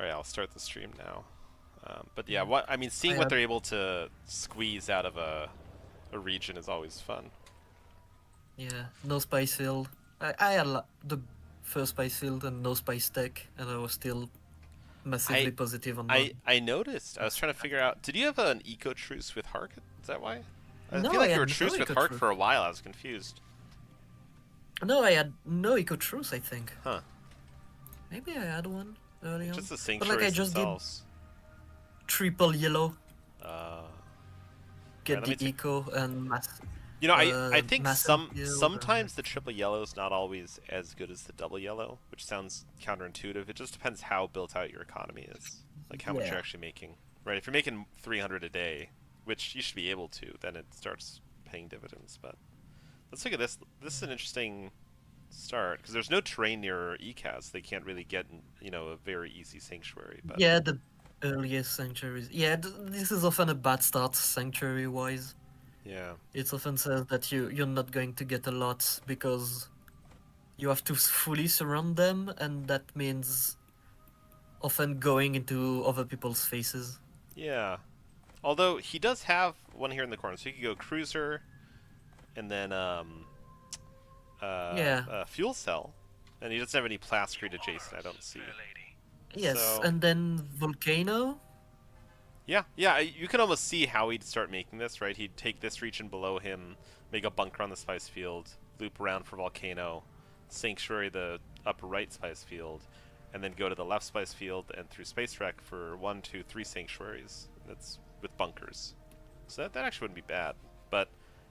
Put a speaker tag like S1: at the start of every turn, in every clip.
S1: All right, I'll start the stream now. But yeah, what I mean,
S2: I
S1: seeing what
S2: had
S1: they're able to squeeze out of a region is always fun.
S2: yeah, no spice field. I had the first spice field and no spice tech, and I was still
S1: I
S2: massively positive on
S1: I
S2: one.
S1: I noticed. I was trying to figure out. Did you have an eco truce with Hark? Is that why? I
S2: No,
S1: feel
S2: I
S1: like you were
S2: had no
S1: truce with
S2: eco
S1: Hark
S2: truth.
S1: for a while. I was confused.
S2: No, I had no eco truth. I think
S1: Huh?
S2: maybe I had one early
S1: Just
S2: on,
S1: the
S2: but like I
S1: sanctuaries
S2: just did
S1: themselves.
S2: triple yellow,
S1: Uh, all right,
S2: get
S1: let me
S2: the
S1: take.
S2: eco and
S1: I think
S2: massive field.
S1: sometimes the triple yellow is not always as good as the double yellow, which sounds counterintuitive. It just depends how built out your economy is, like how much you're
S2: Yeah,
S1: actually making. Right? If you're making 300 a day, which you should be able to, then it starts paying dividends. But let's look at this. This is an interesting start because there's no terrain near ECAS. They can't really get a very easy sanctuary. But
S2: yeah, the earliest sanctuaries. Yeah, this is often a bad start sanctuary wise.
S1: yeah,
S2: It often says that you're not going to get a lot because you have to fully surround them, and that means often going into other people's faces.
S1: yeah. Although he does have one here in the corner, so he could go cruiser and then
S2: Yeah,
S1: fuel cell, and he doesn't have any plascrete adjacent. I don't see.
S2: yes,
S1: So
S2: and then volcano.
S1: yeah. You can almost see how he'd start making this, right? He'd take this region below him, make a bunker on the spice field, loop around for volcano, sanctuary the upper right spice field, and then go to the left spice field and through space wreck for 1, 2, 3 sanctuaries. That's with bunkers. So that actually wouldn't be bad, but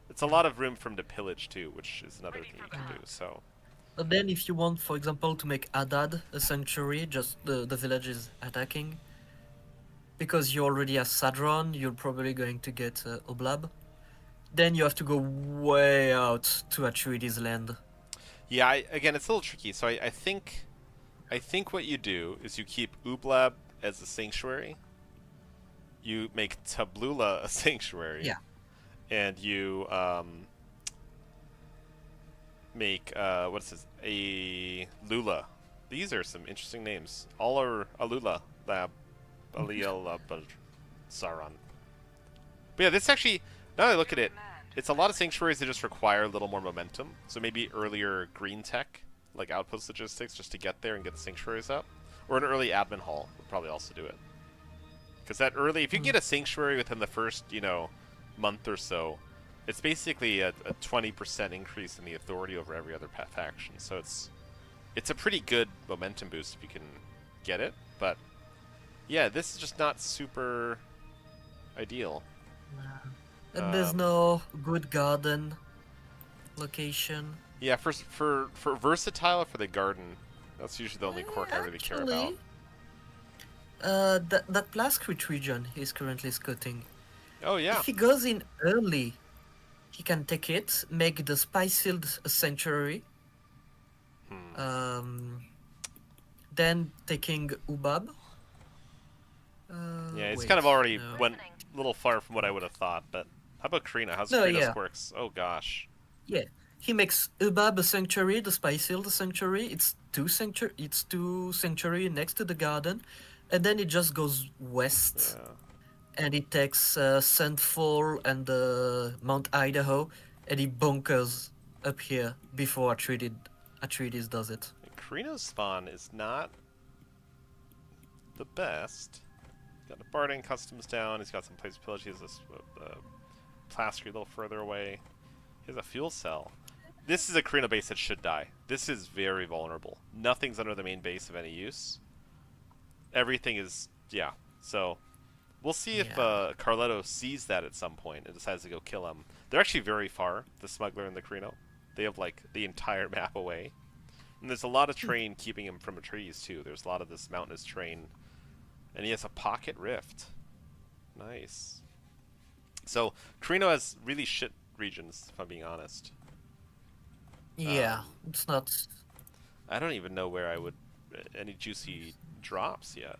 S1: it's a lot of room for him to pillage too, which is another thing you can do. So
S2: And then if you want, for example, to make Haddad a sanctuary, just the village is attacking, because you already have Sadron, you're probably going to get Oblab. Then you have to go way out to Atreides land.
S1: yeah, again, it's a little tricky. So I think what you do is you keep Ublab as a sanctuary. You make Tablula a sanctuary,
S2: Yeah.
S1: and you make what's this? A Lula. These are some interesting names. Alar Alula Lab Aliel Saran. But yeah, this actually, now that I look at it, it's a lot of sanctuaries that just require a little more momentum. So maybe earlier green tech, like outpost logistics, just to get there and get the sanctuaries up. Or an early admin hall would probably also do it. Because that early, if you
S2: Mm.
S1: get a sanctuary within the first, month or so, it's basically a 20% increase in the authority over every other faction. So it's a pretty good momentum boost if you can get it. But yeah, this is just not super ideal.
S2: And there's
S1: Um,
S2: no good garden location.
S1: Yeah, for versatile for the garden, that's usually the only quirk I really care about.
S2: Actually, that Blasquith region he's currently scouting.
S1: Oh yeah.
S2: If he goes in early, he can take it, make the Spicefield a sanctuary,
S1: Hmm.
S2: um, then taking Ubab.
S1: Yeah, it's kind of
S2: Wait,
S1: already
S2: no.
S1: went a little far from what I would have thought. But how about Karina? How's
S2: No,
S1: Karina's
S2: yeah,
S1: quirks? Oh gosh.
S2: yeah. He makes Ubab a sanctuary, the Spicefield a sanctuary. It's two sanctuary next to the garden, and then it just goes west
S1: Yeah.
S2: and it takes Sandfall and Mount Idaho, and he bunkers up here before Atreides does it.
S1: Karina's spawn is not the best. He's got the Barding customs down. He's got some place pillage. He has this plastery a little further away. He has a fuel cell. This is a Karina base that should die. This is very vulnerable. Nothing's under the main base of any use. Everything is, yeah. So we'll see if
S2: Yeah.
S1: Carletto sees that at some point and decides to go kill him. They're actually very far, the smuggler and the Carino. They have like the entire map away. And there's a lot of terrain keeping him from trees too. There's a lot of this mountainous terrain. And he has a pocket rift. Nice. So Carino has really shit regions, if I'm being honest.
S2: Yeah,
S1: Um,
S2: it's not.
S1: I don't even know where I would any juicy drops yet.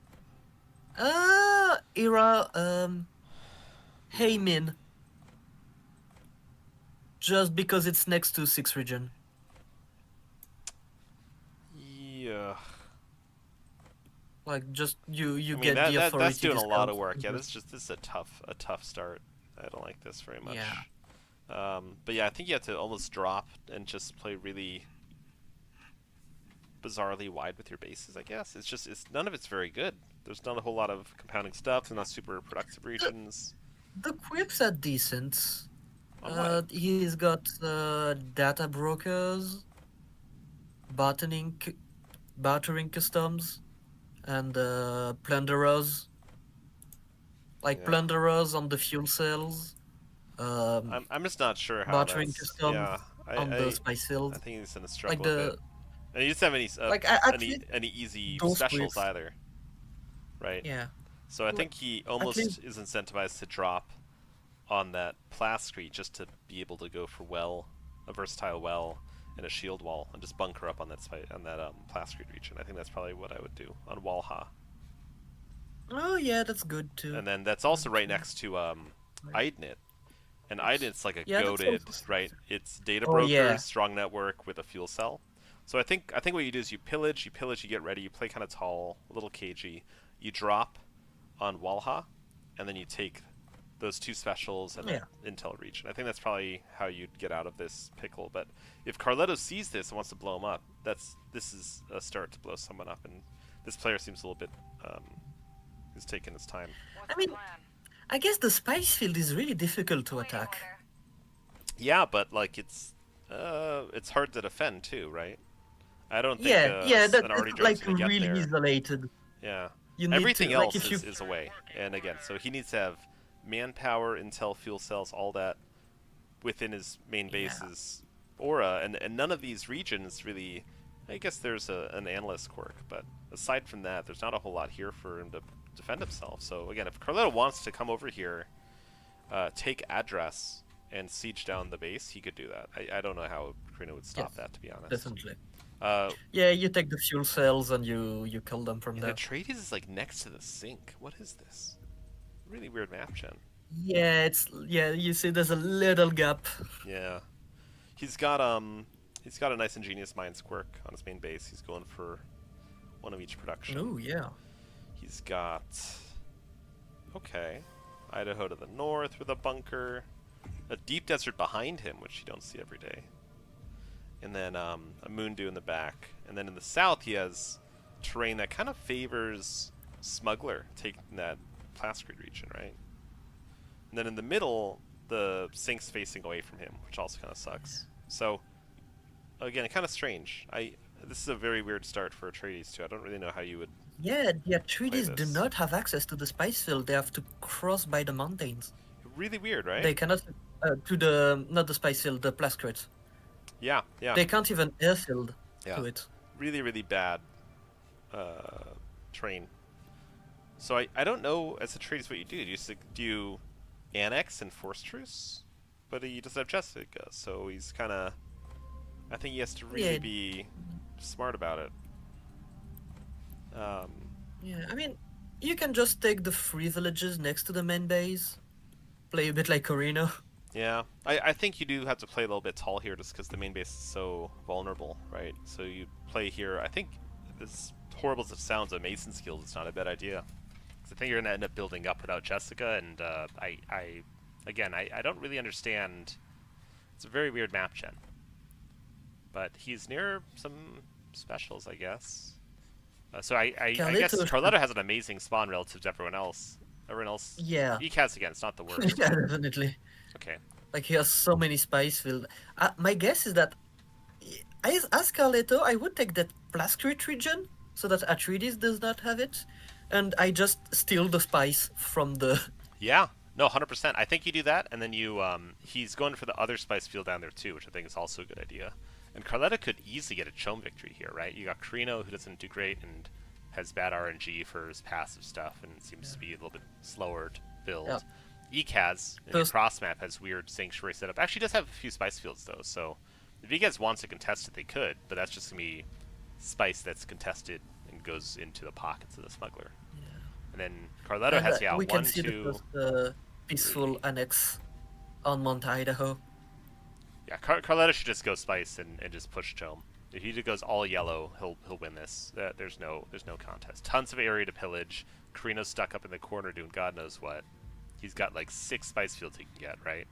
S2: Era,
S1: Hmm.
S2: Haymin, just because it's next to 6 region.
S1: Yeah.
S2: Like just you
S1: I mean
S2: get the
S1: that's
S2: authority
S1: doing a lot
S2: discount.
S1: of work.
S2: And
S1: Yeah,
S2: just,
S1: this is a tough start. I don't like this very
S2: yeah.
S1: much. But yeah, I think you have to almost drop and just play really bizarrely wide with your bases. I guess it's none of it's very good. There's not a whole lot of compounding stuff. There's not super productive
S2: The,
S1: regions.
S2: the quips are decent.
S1: On what?
S2: He's got data brokers, bartering, bartering customs, and plunderers. Like
S1: Yeah,
S2: plunderers on the fuel cells, um,
S1: I'm just not sure how
S2: bartering
S1: that's.
S2: customs
S1: Yeah,
S2: on the spice
S1: I
S2: fields.
S1: think he's gonna
S2: Like
S1: struggle a bit.
S2: the
S1: And he doesn't have
S2: like at least
S1: any easy
S2: those
S1: specials
S2: quips.
S1: either, right?
S2: Yeah.
S1: So I
S2: Like
S1: think he
S2: at least
S1: almost is incentivized to drop on that Plascrete just to be able to go for a versatile well, and a shield wall, and just bunker up on that Plascrete region. I think that's probably what I would do on Walha.
S2: oh yeah, that's good too.
S1: And then that's also right
S2: Actually.
S1: next to
S2: Right.
S1: Eidnit. And Eidnit's like a
S2: Yeah, that's
S1: goaded,
S2: also.
S1: right? It's data
S2: Oh
S1: broker,
S2: yeah,
S1: strong network with a fuel cell. So I think what you do is you pillage, you get ready, you play kind of tall, a little cagey. You drop on Walha, and then you take those two specials and that
S2: yeah.
S1: intel reach. And I think that's probably how you'd get out of this pickle. But if Carletto sees this and wants to blow him up, this is a start to blow someone up. And this player seems a little bit is taking his time.
S2: I mean, I guess the spice field is really difficult to attack.
S1: Yeah, but like it's hard to defend too, right? I don't think
S2: Yeah, yeah, that
S1: an
S2: that's
S1: arty drone's
S2: like
S1: gonna get
S2: really
S1: there.
S2: isolated.
S1: Yeah.
S2: You need
S1: Everything
S2: to like
S1: else
S2: if you.
S1: is away. And again, so he needs to have manpower, intel, fuel cells, all that within his main
S2: Yeah,
S1: base's aura, and none of these regions really. I guess there's an analyst quirk, but aside from that, there's not a whole lot here for him to defend himself. So again, if Carletto wants to come over here, take address and siege down the base, he could do that. I don't know how Karina would stop
S2: yes,
S1: that, to be honest.
S2: definitely.
S1: Uh,
S2: Yeah, you take the fuel cells and you kill them from
S1: and
S2: there.
S1: Atreides is like next to the sink. What is this? Really weird map, Chen.
S2: Yeah, it's yeah. You see, there's a little gap.
S1: Yeah. He's got a nice ingenious minds quirk on his main base. He's going for one of each production.
S2: Oh yeah.
S1: He's got okay. Idaho to the north with a bunker. A deep desert behind him, which you don't see every day. And then a moon dew in the back. And then in the south he has terrain that kind of favors Smuggler taking that Plascrete region, right? And then in the middle, the sink's facing away from him, which also kind of sucks. So again, kind of strange. This is a very weird start for Atreides too. I don't really know how you would
S2: Yeah, the
S1: play
S2: Atreides do
S1: this.
S2: not have access to the spice field. They have to cross by the mountains.
S1: Really weird, right?
S2: They cannot to the not the spice field, the Plascrete.
S1: Yeah, yeah,
S2: They can't even airfield
S1: yeah.
S2: to it.
S1: Really, really bad terrain. So I don't know as Atreides what you do. Do you annex and force truce? But he doesn't have Jessica, so he's kind of. I think he has to really
S2: Yeah,
S1: be smart about it. Um,
S2: yeah. I mean, you can just take the free villages next to the main base. Play a bit like Corino.
S1: yeah, I think you do have to play a little bit tall here just because the main base is so vulnerable, right? So you play here. I think, as horrible as it sounds, a Mason skills is not a bad idea. Because I think you're going to end up building up without Jessica, and I don't really understand. It's a very weird map, Chen. But he's near some specials, I guess. I guess
S2: Carletto
S1: Carletto
S2: should.
S1: has an amazing spawn relative to everyone else. Everyone else,
S2: Yeah,
S1: ECAS again, it's not the
S2: yeah,
S1: worst.
S2: definitely.
S1: Okay.
S2: Like he has so many spice field. My guess is that as Carletto, I would take that Plascrete region so that Atreides does not have it, and I just steal the spice from the.
S1: Yeah. No, 100%. I think you do that, and then he's going for the other spice field down there too, which I think is also a good idea. And Carletta could easily get a Chome victory here, right? You got Carino, who doesn't do great and has bad RNG for his passive stuff, and seems to be a little bit slower to
S2: Yeah.
S1: build. ECAS in the
S2: Those,
S1: cross map has weird sanctuary setup. Actually, does have a few spice fields though, so if ECAS wants to contest it, they could, but that's just gonna be spice that's contested and goes into the pockets of the smuggler. And then Carletto
S2: and
S1: has
S2: we can
S1: one,
S2: see the
S1: two,
S2: first peaceful
S1: three.
S2: annex on Mount Idaho.
S1: Yeah, Carletta should just go spice and just push Chome. If he goes all yellow, he'll win this. There's no contest. Tons of area to pillage. Carino's stuck up in the corner doing God knows what. He's got like 6 spice fields he can get, right?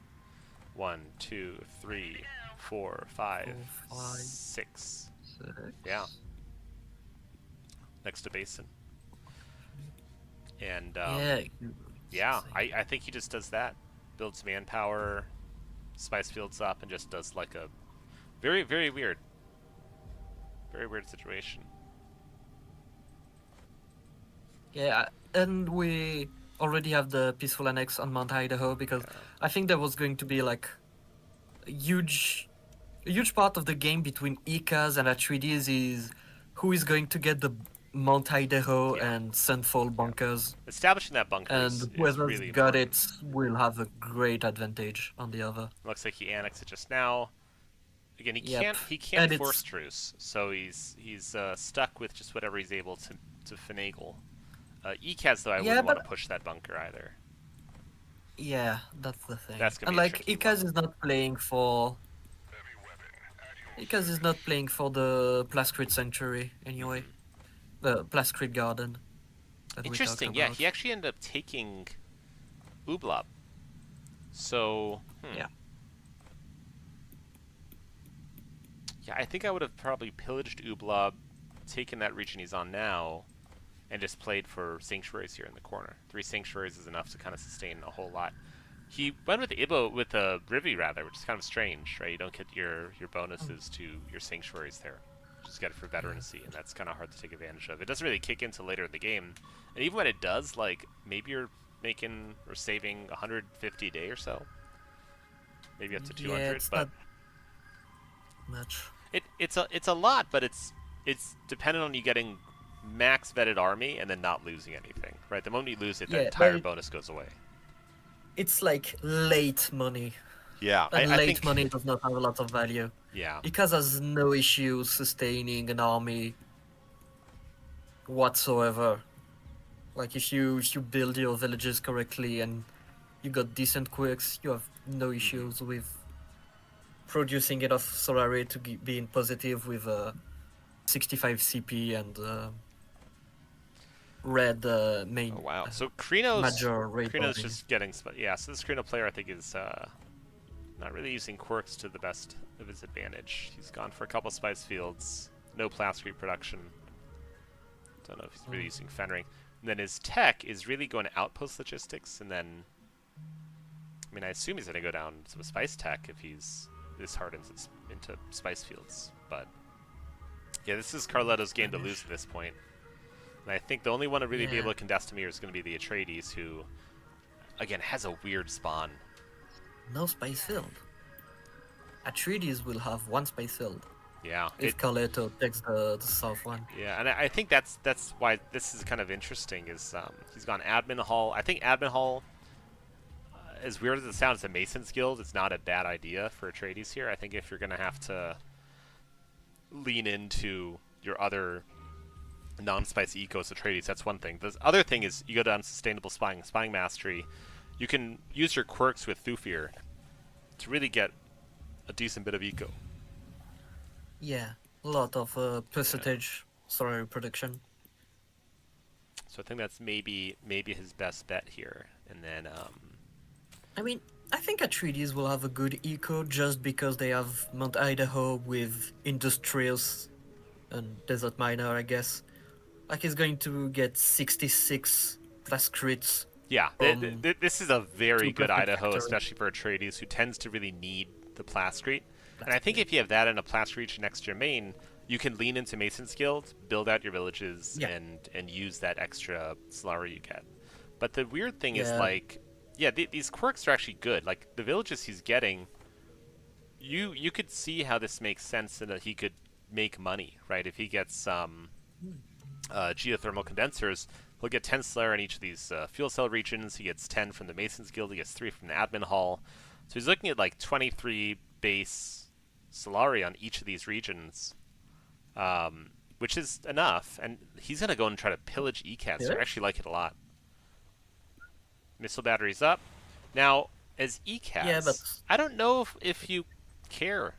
S1: 1, 2, 3, 4, 5,
S2: 4, 5,
S1: 6.
S2: 6.
S1: Yeah, next to Basin. And
S2: Yeah,
S1: yeah, I think he just does that. Builds manpower, spice fields up, and just does like a very, very weird situation.
S2: yeah, and we already have the peaceful annex on Mount Idaho because I think there was going to be like a huge part of the game between Icaz and Atreides is who is going to get the Mount Idaho
S1: Yeah,
S2: and Sunfall
S1: yeah.
S2: bunkers,
S1: Establishing that bunker
S2: and
S1: is
S2: whoever's
S1: really
S2: got
S1: important.
S2: it will have a great advantage on the other.
S1: Looks like he annexed it just now. Again, he
S2: Yep,
S1: can't
S2: and
S1: force
S2: it's
S1: truce, so he's stuck with just whatever he's able to finagle. Ecaz though, I
S2: yeah,
S1: wouldn't want
S2: but
S1: to push that bunker either.
S2: yeah, that's the thing.
S1: That's gonna
S2: And
S1: be a
S2: like
S1: tricky one.
S2: Icaz is not playing for the Plascrid Sanctuary anyway,
S1: Hmm.
S2: the Plascrid Garden that we talked
S1: Interesting. Yeah,
S2: about.
S1: he actually ended up taking Ublob. So,
S2: Yeah.
S1: yeah, I think I would have probably pillaged Ublob, taken that region he's on now, and just played for sanctuaries here in the corner. 3 sanctuaries is enough to kind of sustain a whole lot. He went with Rivi rather, which is kind of strange, right? You don't get your bonuses to your sanctuaries there. You just get it for veterancy, and that's kind of hard to take advantage of. It doesn't really kick into later in the game, and even when it does, like maybe you're making or saving 150 a day or so, maybe up to
S2: Yeah,
S1: 200,
S2: it's
S1: but
S2: not much.
S1: it's a lot, but it's dependent on you getting max vetted army and then not losing anything, right? The moment you lose it, that
S2: Yeah, but
S1: entire bonus goes away.
S2: it's like late money,
S1: Yeah,
S2: and
S1: I
S2: late
S1: think
S2: money does not have a lot of value.
S1: yeah.
S2: Icaz has no issue sustaining an army whatsoever. Like if you build your villages correctly and you got decent quirks, you have no
S1: Hmm.
S2: issues with producing enough Solari to be in positive with 65 CP and red
S1: Oh
S2: main
S1: wow. So Krino's
S2: major raid
S1: Krino's
S2: bombing.
S1: just getting yeah. So this Krino player I think is not really using quirks to the best of his advantage. He's gone for a couple spice fields, no plastic production. Don't know if he's really using Fenring. And then his tech is really going to outpost logistics, and then I mean I assume he's going to go down some spice tech if he's this hard into spice fields. But yeah, this is Carletto's game to lose at this point. And I think the only one to really be
S2: Yeah.
S1: able to contest him here is going to be the Atreides, who again has a weird spawn.
S2: No spice field. Atreides will have one spice field
S1: Yeah,
S2: if Carletto takes the south one.
S1: yeah, and I think that's why this is kind of interesting. Is he's gone Admin Hall. I think Admin Hall, as weird as it sounds, the Mason's Guild, it's not a bad idea for Atreides here. I think if you're going to have to lean into your other non-spice ecos Atreides, that's one thing. The other thing is you go down sustainable spying mastery. You can use your quirks with Thufir to really get a decent bit of eco.
S2: Yeah, a lot of
S1: Yeah.
S2: percentage solar production.
S1: So I think that's maybe his best bet here. And then
S2: I mean, I think Atreides will have a good eco just because they have Mount Idaho with Industrials and Desert Miner, I guess. Like he's going to get 66 plus crits
S1: yeah,
S2: from
S1: this is a very
S2: two
S1: good
S2: perfect
S1: Idaho,
S2: factories.
S1: especially for Atreides, who tends to really need the Plascrete. And I think
S2: Plascrete.
S1: if you have that and a Plascrete next to your main, you can lean into Mason's Guild, build out your villages,
S2: Yeah,
S1: and use that extra Solari you get. But the weird thing is,
S2: yeah,
S1: like, yeah, these quirks are actually good. Like, the villages he's getting, you could see how this makes sense and that he could make money, right? If he gets geothermal condensers, he'll get 10 Slayer in each of these fuel cell regions. He gets 10 from the Mason's Guild. He gets 3 from the Admin Hall. So he's looking at like 23 base Solari on each of these regions, which is enough. And he's going to go and try to pillage ECAT, so
S2: yeah,
S1: I actually like it a lot. Missile batteries up. Now, as
S2: yeah. But
S1: ECAS, I don't know if you care.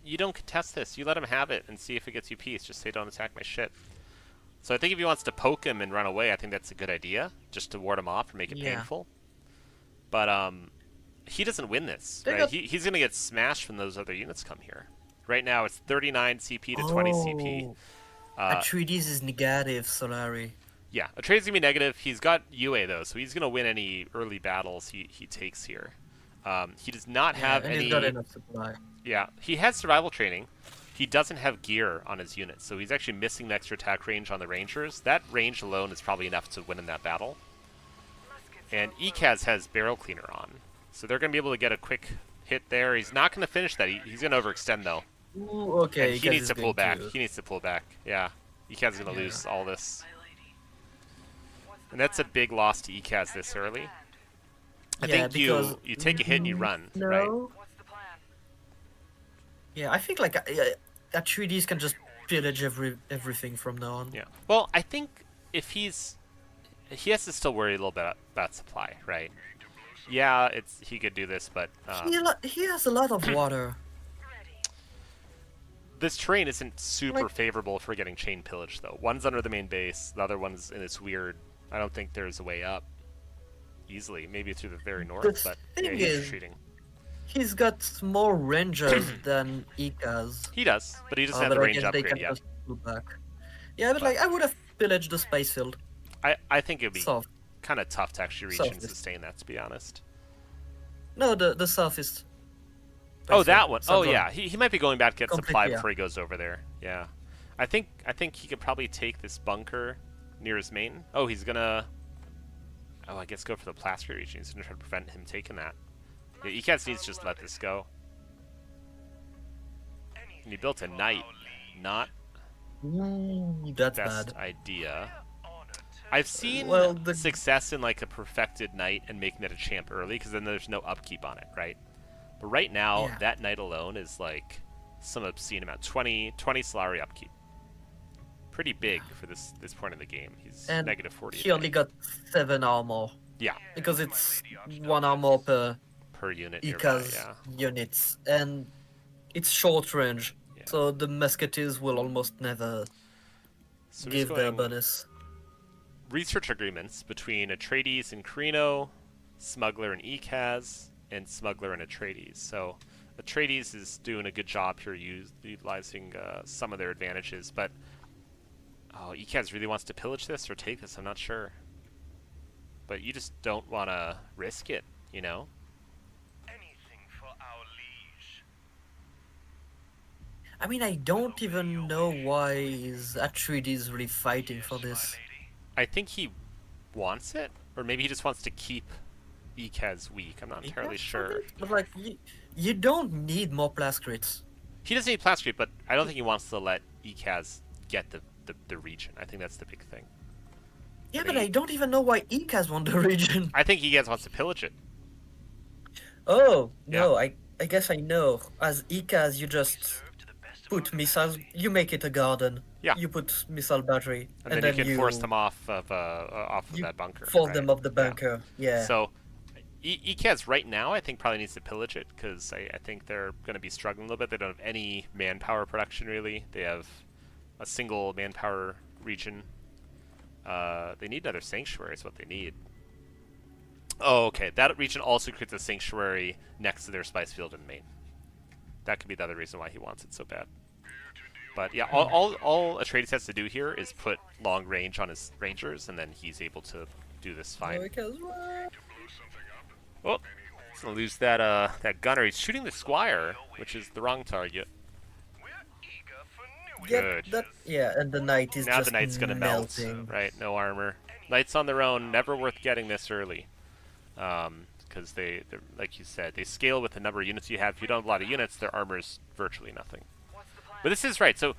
S1: You don't contest this. You let him have it and see if it gets you peace. Just say don't attack my shit. So I think if he wants to poke him and run away, I think that's a good idea, just to ward him off or make it
S2: Yeah.
S1: painful. But he doesn't win this,
S2: They
S1: right?
S2: got
S1: He's gonna get smashed when those other units come here. Right now it's 39 CP to 20 CP.
S2: oh, Atreides is negative, Solari.
S1: Yeah, Atreides gonna be negative. He's got UA though, so he's gonna win any early battles he takes here. He does not
S2: Yeah,
S1: have
S2: and he's
S1: any.
S2: got enough supply.
S1: Yeah, he has survival training. He doesn't have gear on his units, so he's actually missing the extra attack range on the Rangers. That range alone is probably enough to win in that battle. And Ekaz has Barrel Cleaner on, so they're going to be able to get a quick hit there. He's not going to finish that. He's going to overextend, though.
S2: Ooh, okay,
S1: And he
S2: Ikaz
S1: needs
S2: is
S1: to pull
S2: going
S1: back.
S2: to-
S1: He needs to pull back. Yeah. Ekaz is going to
S2: Yeah.
S1: lose all this. And that's a big loss to Ekaz this early. I
S2: Yeah,
S1: think you
S2: because-
S1: take a hit and you run,
S2: No.
S1: right?
S2: Yeah, I think like Atreides can just pillage everything from now on.
S1: Yeah. Well, I think if he has to still worry a little bit about supply, right? Yeah, he could do this, but
S2: He has a lot of water.
S1: this terrain isn't super
S2: Like-
S1: favorable for getting chain pillage, though. One's under the main base, the other one's in this weird. I don't think there's a way up easily. Maybe through the very north, but yeah,
S2: thing
S1: he's
S2: is-
S1: retreating.
S2: He's got more rangers than Ikaz.
S1: He does, but he doesn't have
S2: But
S1: the
S2: I
S1: range
S2: guess they
S1: upgrade
S2: can
S1: yet.
S2: just pull back. Yeah, but like I would have pillaged the space field.
S1: I think it'd be
S2: South.
S1: kind of tough to actually reach and
S2: Southeast.
S1: sustain that, to be honest.
S2: No, the southeast.
S1: Oh,
S2: Space
S1: that
S2: field.
S1: one. Oh,
S2: Central.
S1: yeah. He might be going back to get
S2: Completely,
S1: supply
S2: yeah.
S1: before he goes over there. Yeah. I think he could probably take this bunker near his main. Oh, he's gonna. Oh, I guess go for the plaster region. He's gonna try to prevent him taking that. Yeah, Ekaz needs to just let this go. And he built a knight. Not
S2: Ooh, that's
S1: best
S2: bad.
S1: idea. I've seen
S2: Well, the-
S1: success in like a perfected knight and making it a champ early, because then there's no upkeep on it, right? But right now,
S2: Yeah.
S1: that knight alone is like some obscene amount. 20 Solari upkeep. Pretty big for this point in the game. He's
S2: And
S1: negative 40
S2: he only got 7 armor
S1: yeah,
S2: because it's 1 armor per
S1: per unit nearby,
S2: Ikaz
S1: yeah.
S2: units, and it's short range,
S1: Yeah.
S2: so the musketeers will almost never
S1: So he's
S2: give their
S1: going
S2: bonus.
S1: research agreements between Atreides and Carino, Smuggler and Ekaz, and Smuggler and Atreides. So Atreides is doing a good job here utilizing some of their advantages, but Ekaz really wants to pillage this or take this, I'm not sure. But you just don't want to risk it, you know?
S3: Anything for our liege.
S2: I mean, I don't even know why is Atreides really fighting for this.
S1: I think he wants it, or maybe he just wants to keep Ekaz weak. I'm not entirely
S2: Ikaz
S1: sure.
S2: for this? But like, you don't need more plascrits.
S1: He doesn't need Plastrate, but I don't think he wants to let Ekaz get the region. I think that's the big thing.
S2: Yeah,
S1: I
S2: but
S1: mean-
S2: I don't even know why Ikaz won the region.
S1: I think Ekaz wants to pillage it.
S2: Oh, no, I guess I know. As Ikaz, you just
S3: Serve to the best of
S2: put
S3: our
S2: missiles, you make it a garden.
S1: Yeah.
S2: You put missile battery,
S1: And then you can force them off of that bunker.
S2: force
S1: right?
S2: them off the
S1: Yeah.
S2: bunker. Yeah.
S1: So, Ekaz right now, I think probably needs to pillage it, because I think they're going to be struggling a little bit. They don't have any manpower production, really. They have a single manpower region. They need another sanctuary is what they need. Oh, okay. That region also creates a sanctuary next to their spice field in Maine. That could be the other reason why he wants it so bad. But yeah, all Atreides has to do here is put long range on his rangers, and then he's able to do this fine.
S2: Because,
S1: Oh, he's gonna lose that that gunner. He's shooting the squire, which is the wrong target.
S3: We're eager for new
S2: yeah,
S1: Good.
S2: and the knight is
S1: Now
S2: just
S1: the knight's gonna
S2: melting.
S1: melt. Right, no armor. Knights on their own, never worth getting this early. Because they're, like you said, they scale with the number of units you have. If you don't have a lot of units, their armor's virtually nothing.
S3: What's the plan?
S1: But this is right. So,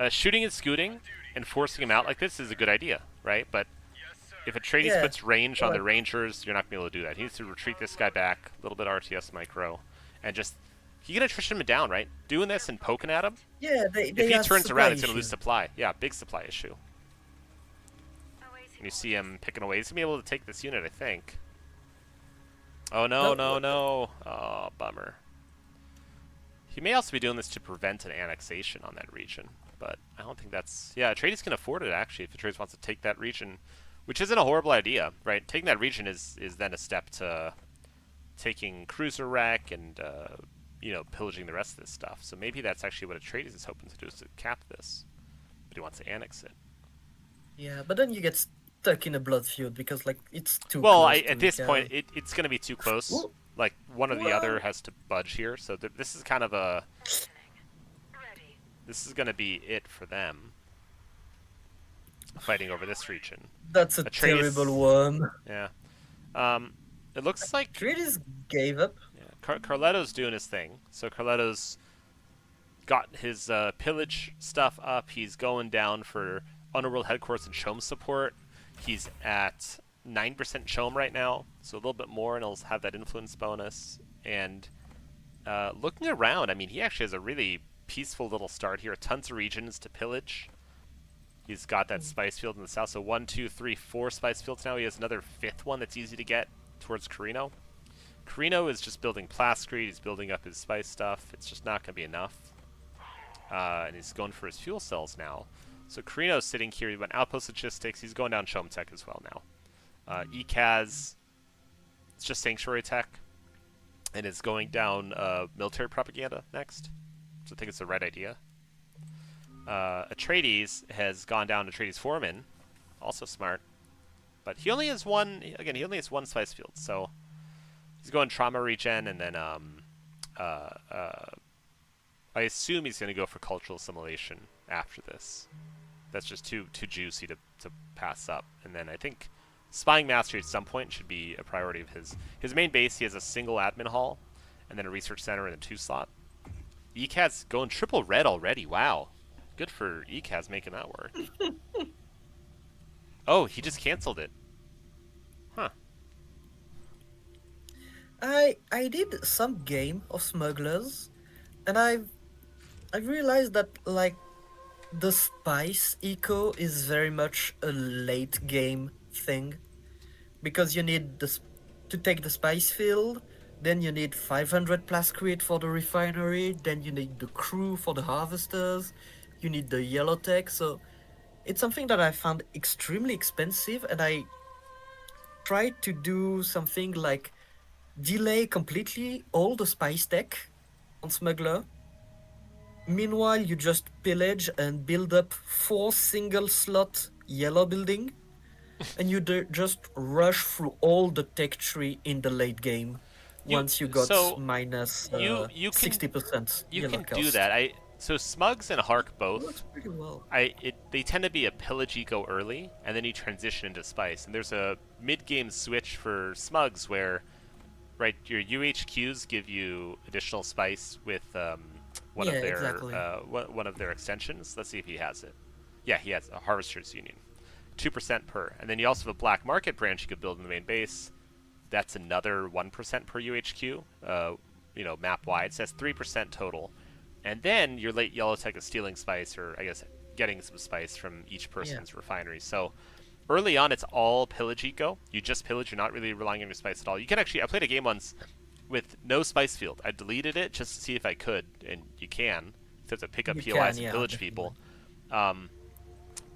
S1: shooting and scooting and forcing him out like this is a good idea, right? But
S3: Yes, sir.
S1: if Atreides
S2: Yeah,
S1: puts range on the
S2: but-
S1: rangers, you're not gonna be able to do that. He needs to retreat this guy back, a little bit RTS micro, and just you can attrition him down, right? Doing this and poking at him.
S2: Yeah, they
S1: If he
S2: have
S1: turns
S2: supply
S1: around, he's gonna lose
S2: issue.
S1: supply. Yeah, big supply issue. And you see him picking away. He's gonna be able to take this unit, I think. Oh no,
S2: No,
S1: no, no! Oh, bummer. He may also be doing this to prevent an annexation on that region, but I don't think that's... Yeah, Atreides can afford it, actually, if Atreides wants to take that region, which isn't a horrible idea, right? Taking that region is then a step to taking Cruiser Wreck and, you know, pillaging the rest of this stuff. So maybe that's actually what Atreides is hoping to do, is to cap this. But he wants to annex it.
S2: Yeah, but then you get stuck in a blood feud because like it's too
S1: Well,
S2: close to
S1: at this
S2: Ika.
S1: point, it's going to be too close.
S2: Well-
S1: Like, one or the other
S2: well-
S1: has to budge here. So this is kind of a...
S3: Ready.
S1: This is going to be it for them. Fighting over this region.
S2: That's a
S1: Atreides-
S2: terrible one.
S1: Yeah. It looks like...
S2: Atreides gave up.
S1: Yeah, Carletto's doing his thing. So Carletto's got his pillage stuff up. He's going down for Underworld Headquarters and Chom support. He's at 9% Chom right now, so a little bit more, and he'll have that influence bonus. And looking around, I mean, he actually has a really peaceful little start here. Tons of regions to pillage. He's got that spice field in the south, so 1, 2, 3, 4 spice fields now. He has another 5th one that's easy to get towards Carino. Carino is just building Plascrete. He's building up his spice stuff. It's just not going to be enough. And he's going for his fuel cells now. So Carino's sitting here. He went Outpost Logistics. He's going down Chom Tech as well now. ECAS, it's just Sanctuary Tech. And is going down Military Propaganda next. So I think it's the right idea. Atreides has gone down to Atreides Foreman. Also smart. But he only has one, again, he only has one spice field. So he's going Trauma Regen, and then I assume he's going to go for Cultural Assimilation after this. That's just too juicy to pass up. And then I think Spying Mastery at some point should be a priority of his. His main base, he has a single admin hall, and then a research center and a 2-slot. ECAS going triple red already. Wow. Good for ECAS making that work. Oh, he just canceled it. Huh.
S2: I did some game of Smugglers, and I realized that like the spice eco is very much a late game thing, because you need to take the spice field, then you need 500 plascrete for the refinery, then you need the crew for the harvesters, you need the yellow tech. So it's something that I found extremely expensive, and I tried to do something like delay completely all the spice tech on Smuggler. Meanwhile, you just pillage and build up 4 single slot yellow building, and you just rush through all the tech tree in the late game. Once you got
S1: so
S2: minus
S1: you can
S2: 60%
S1: You
S2: yellow
S1: can
S2: cost.
S1: do that. So Smugs and Hark
S2: It
S1: both.
S2: works pretty well.
S1: They tend to be a pillage eco early, and then you transition into spice. And there's a mid-game switch for Smugs where, right, your UHQs give you additional spice with one
S2: Yeah,
S1: of their
S2: exactly.
S1: one of their extensions. Let's see if he has it. Yeah, he has a Harvester's Union, 2% per. And then you also have a black market branch you could build in the main base. That's another 1% per UHQ. You know, map wide. So that's 3% total. And then your late yellow tech is stealing spice, or I guess getting some spice from each person's refinery. So early on, it's all pillage eco. You just pillage. You're not really relying on your spice at all. You can actually... I played a game once with no spice field. I deleted it just to see if I could, and you can. You have to pick up
S2: You
S1: POIs
S2: can,
S1: and pillage people,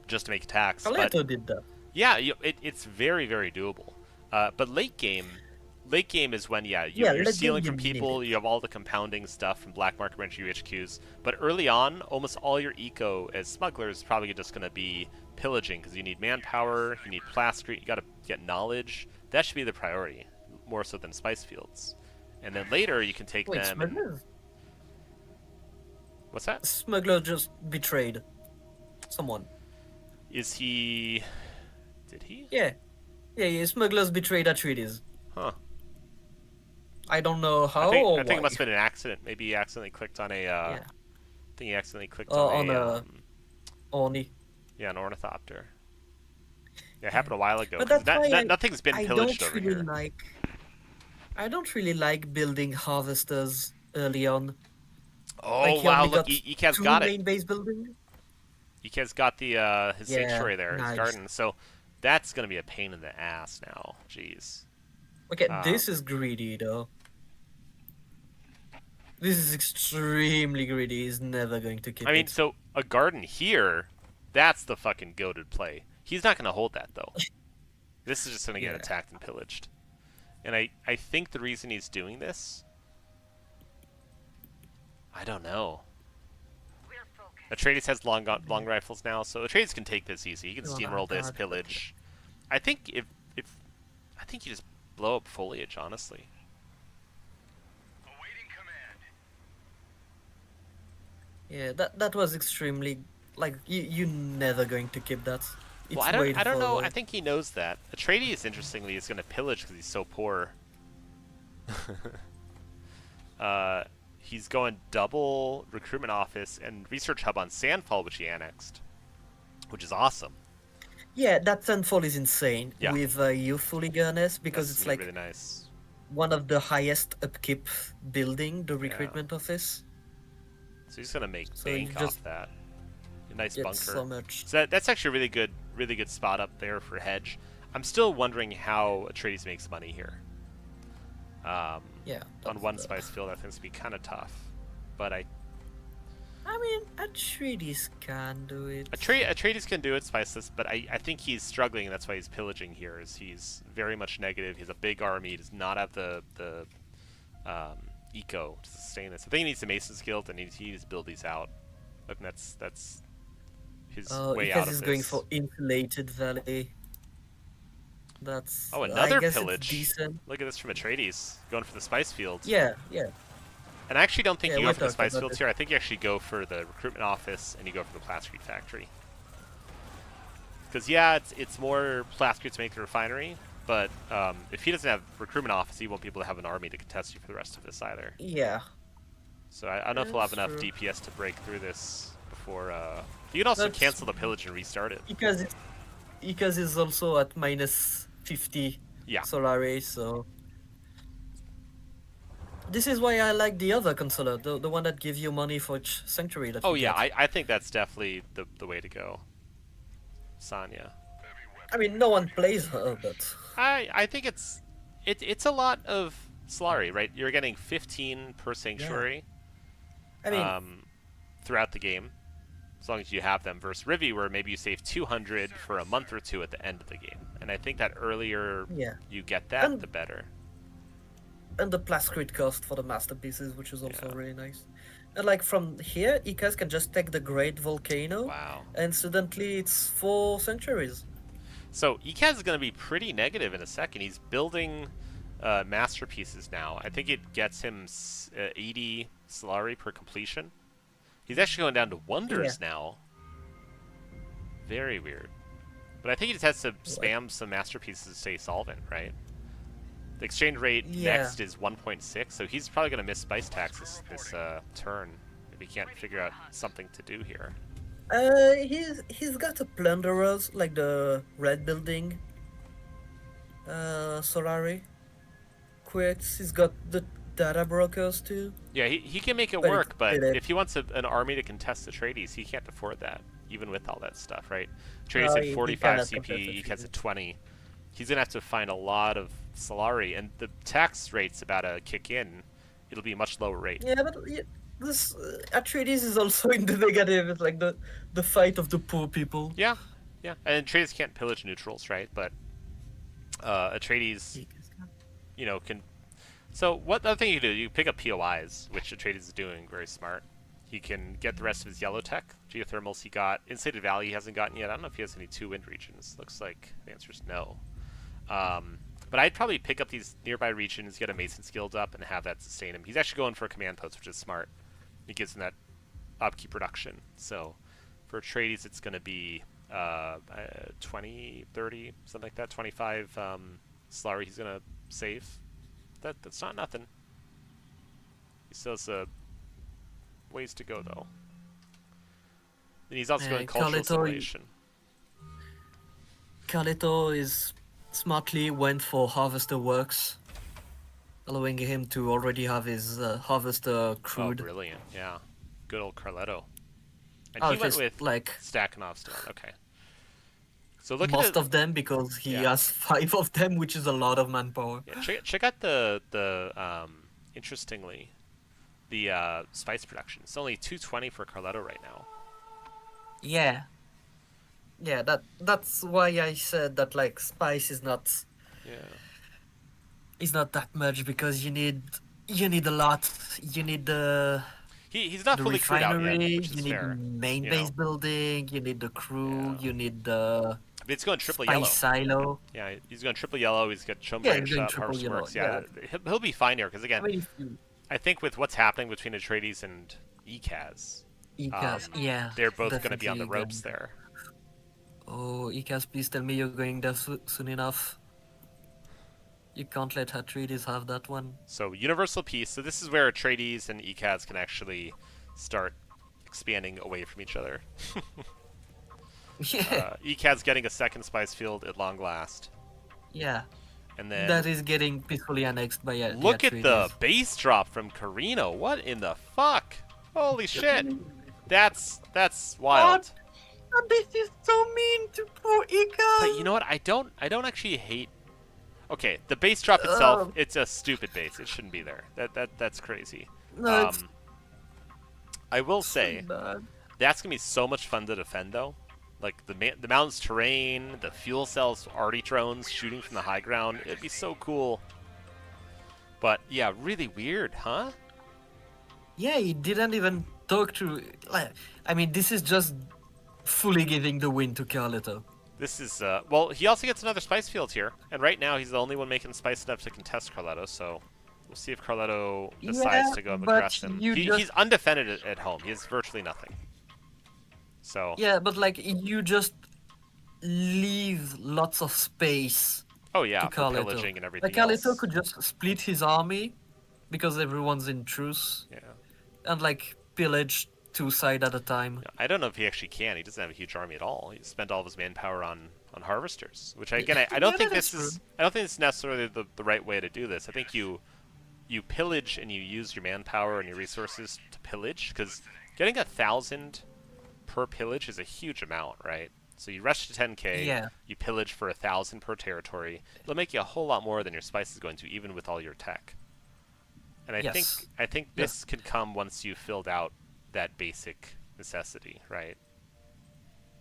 S1: just to make attacks.
S2: Carletto did that.
S1: Yeah, it's very, very doable. But late game is when, you're
S2: late
S1: stealing
S2: game
S1: from
S2: you need
S1: people,
S2: it.
S1: you have all the compounding stuff from Black Market Branch UHQs. But early on, almost all your eco as smugglers is probably just going to be pillaging, because you need manpower, you need Plascrete, you got to get knowledge. That should be the priority, more so than spice fields. And then later, you can take
S2: Wait,
S1: them... and-
S2: Smuggler?
S1: What's that?
S2: Smuggler just betrayed someone.
S1: Is he... Did he?
S2: Yeah, Smugglers betrayed Atreides.
S1: Huh.
S2: I don't know how
S1: I
S2: or
S1: think it
S2: why.
S1: must have been an accident. Maybe he accidentally clicked on a... I think he accidentally clicked
S2: On
S1: on
S2: a- Oni.
S1: an ornithopter. Yeah, it happened a while ago.
S2: But
S1: 'cause
S2: that's why
S1: nothing's been
S2: I
S1: pillaged
S2: don't
S1: over
S2: really
S1: here.
S2: like. I don't really like building harvesters early on.
S1: Oh
S2: Like, he
S1: wow!
S2: only
S1: Look,
S2: got
S1: Ikaz
S2: two
S1: got it.
S2: main base building.
S1: Ikaz got the his
S2: Yeah,
S1: sanctuary there, his
S2: nice.
S1: garden. So that's gonna be a pain in the ass now. Jeez.
S2: Okay, this is greedy though. This is extremely greedy. He's never going to
S1: I
S2: keep
S1: mean,
S2: it.
S1: so a garden here, that's the fucking goated play. He's not going to hold that, though. This is just going to get
S2: Yeah.
S1: attacked and pillaged. And I think the reason he's doing this, I don't know.
S3: We're focused.
S1: Atreides has long rifles now, so Atreides can take this easy. He can
S2: Oh my
S1: steamroll this,
S2: God.
S1: pillage. I think if I think you just blow up foliage, honestly.
S4: Awaiting command.
S2: Yeah, that was extremely like you never going to keep that. It's
S1: Well,
S2: way
S1: I don't
S2: far
S1: know.
S2: away.
S1: I think he knows that. Atreides, interestingly, is going to pillage because he's so poor. He's going double recruitment office and research hub on Sandfall, which he annexed, which is awesome.
S2: Yeah, that Sunfall is insane
S1: Yeah.
S2: with Youthful Eagerness because
S1: That's
S2: it's
S1: gonna be
S2: like
S1: really nice.
S2: one of the highest upkeep building, the
S1: Yeah.
S2: recruitment office.
S1: So he's gonna make
S2: So you
S1: bank
S2: just
S1: off that. A nice
S2: get
S1: bunker.
S2: so much.
S1: So that's actually a really good spot up there for hedge. I'm still wondering how Atreides makes money here.
S2: Yeah.
S1: On
S2: that's
S1: one
S2: the-
S1: spice field, I think it's gonna be kind of tough. But
S2: I mean, Atreides can do it.
S1: Atreides can do it spiceless, but I think he's struggling, and that's why he's pillaging here. Is he's very much negative. He has a big army. He does not have the eco to sustain this. I think he needs the Mason's Guild, and he needs to build these out. And that's his way out
S2: Ikaz
S1: of
S2: is
S1: this.
S2: going for Insulated Valley. That's
S1: Oh,
S2: I
S1: another
S2: guess
S1: pillage.
S2: It's decent.
S1: Look at this from Atreides, going for the spice fields.
S2: Yeah, yeah.
S1: And I actually don't think
S2: Yeah,
S1: you
S2: we're
S1: go for the
S2: talking
S1: spice
S2: about
S1: fields
S2: it.
S1: here. I think you actually go for the recruitment office and you go for the Plascrete factory. Because yeah, it's more Plascrete to make the refinery, but if he doesn't have recruitment office, he won't be able to have an army to contest you for the rest of this either.
S2: Yeah.
S1: So I don't know if we'll have
S2: That's
S1: enough
S2: true.
S1: DPS to break through this before. You can also
S2: That's-
S1: cancel the pillage and restart it.
S2: Ikaz is also at minus 50
S1: Yeah.
S2: Solari, so this is why I like the other consular, the one that gives you money for each sanctuary that
S1: Oh
S2: you
S1: yeah,
S2: get.
S1: I think that's definitely the way to go. Sanya.
S2: I mean, no one plays her, but
S1: I think it's a lot of Solari, right? You're getting 15 per sanctuary
S2: I mean,
S1: throughout the game, as long as you have them. Versus Rivi, where maybe you save 200 for a month or two at the end of the game. And I think that earlier
S2: yeah.
S1: you get that,
S2: And-
S1: the better.
S2: And the Plascrete cost for the masterpieces, which is also
S1: Yeah.
S2: really nice. And like from here, Ikaz can just take the Great Volcano,
S1: Wow.
S2: and suddenly it's 4 sanctuaries.
S1: So Ikaz is going to be pretty negative in a second. He's building masterpieces now. I think it gets him 80 Solari per completion. He's actually going down to wonders now. Very weird. But I think he just has to spam some masterpieces to stay solvent, right? The exchange rate
S2: Yeah.
S1: next is 1.6, so he's probably going to miss spice taxes this turn if he can't figure out something to do here.
S2: He's got a plunderers like the red building. Solari. Quits. He's got the data brokers too.
S1: Yeah, he can make it
S2: But
S1: work,
S2: it's
S1: but
S2: good.
S1: if he wants an army to contest the Atreides, he can't afford that, even with all that stuff, right? Atreides
S2: No,
S1: at
S2: he
S1: 45
S2: cannot
S1: CP,
S2: contest
S1: he has
S2: Atreides.
S1: at 20. He's going to have to find a lot of Solari, and the tax rate's about to kick in. It'll be a much lower rate.
S2: Yeah, but this Atreides is also in the negative. It's like the fight of the poor people.
S1: Yeah, yeah. And Atreides can't pillage neutrals, right? But Atreides, can... So what the other thing you can do, you pick up POIs, which Atreides is doing, very smart. He can get the rest of his yellow tech. Geothermals he got. Insulated Valley he hasn't gotten yet. I don't know if he has any 2 wind regions. Looks like the answer is no. But I'd probably pick up these nearby regions, get a Mason's Guild up, and have that sustain him. He's actually going for a command post, which is smart. It gives him that upkeep production. So for Atreides, it's going to be 20, 30, something like that. 25 Solari he's going to save. That's not nothing. He still has ways to go, though. And he's also going cultural
S2: Carletto,
S1: assimilation.
S2: Carletto is smartly went for Harvester Works, allowing him to already have his Harvester
S1: Oh,
S2: crude.
S1: brilliant. Yeah. Good old Carletto. And
S2: Oh,
S1: he went
S2: just,
S1: with
S2: like
S1: Stakhanov still. Okay. So look
S2: most
S1: at the,
S2: of them because he
S1: Yeah.
S2: has 5 of them, which is a lot of manpower.
S1: yeah, check out the interestingly, the spice production. It's only 220 for Carletto right now.
S2: Yeah, yeah. That's why I said that like spice
S1: Yeah.
S2: is not that much because you need a lot. You need
S1: He's not
S2: the
S1: fully crewed out yet,
S2: refinery.
S1: which is
S2: You need the
S1: fair.
S2: main
S1: You
S2: base
S1: know.
S2: building. You need the crew.
S1: Yeah.
S2: You need the
S1: But it's going triple
S2: spice
S1: yellow.
S2: silo.
S1: Yeah, he's going triple yellow. He's got Chum
S2: Yeah, it's
S1: Branch
S2: going
S1: up,
S2: triple
S1: Harvester
S2: yellow.
S1: Works.
S2: Yeah.
S1: Yeah, he'll be fine here because
S2: I
S1: again,
S2: mean, if you
S1: I think with what's happening between Atreides and ECAS,
S2: ECAS, yeah,
S1: they're both going to be on the
S2: definitely
S1: ropes
S2: going.
S1: there.
S2: Oh, ECAS, please tell me you're going there soon enough. You can't let Atreides have that one.
S1: So Universal Peace. So this is where Atreides and ECAS can actually start expanding away from each other.
S2: Yeah,
S1: ECAS getting a second spice field at long last,
S2: yeah.
S1: and then
S2: That is getting peacefully annexed by the
S1: look at the
S2: Atreides.
S1: base drop from Carino. What in the fuck? Holy shit! That's wild.
S2: Oh, this is so mean to poor ECAS.
S1: But you know what? I don't actually hate. Okay, the base drop itself, it's a stupid base. It shouldn't be there. That's crazy.
S2: No, it's
S1: I will
S2: so
S1: say
S2: bad.
S1: that's gonna be so much fun to defend though. Like the mountain's terrain, the fuel cells, arty drones shooting from the high ground. It'd be so cool. But yeah, really weird, huh?
S2: Yeah, he didn't even talk to. Like, I mean, this is just fully giving the win to Carletto.
S1: This is well, he also gets another spice field here, and right now he's the only one making spice enough to contest Carletto. So we'll see if Carletto decides
S2: Yeah,
S1: to go and
S2: but
S1: aggress him. He's undefended at home. He has virtually nothing. So
S2: Yeah, but like you just leave lots of space
S1: oh yeah,
S2: to
S1: for
S2: Carletto.
S1: pillaging and everything
S2: Like Carletto
S1: else.
S2: could just split his army because everyone's in truce
S1: Yeah.
S2: and like pillage two sides at a time.
S1: I don't know if he actually can. He doesn't have a huge army at all. He spent all of his manpower on harvesters, which I don't
S2: Yeah,
S1: think
S2: that's
S1: this is.
S2: true.
S1: I don't think it's necessarily the right way to do this. I think you pillage and you use your manpower and your resources to pillage because getting 1,000 per pillage is a huge amount, right? So you rush to 10k,
S2: Yeah.
S1: you pillage for 1,000 per territory. It'll make you a whole lot more than your spice is going to, even with all your tech. And
S2: Yes.
S1: I think this could come once you've filled out that basic necessity, right?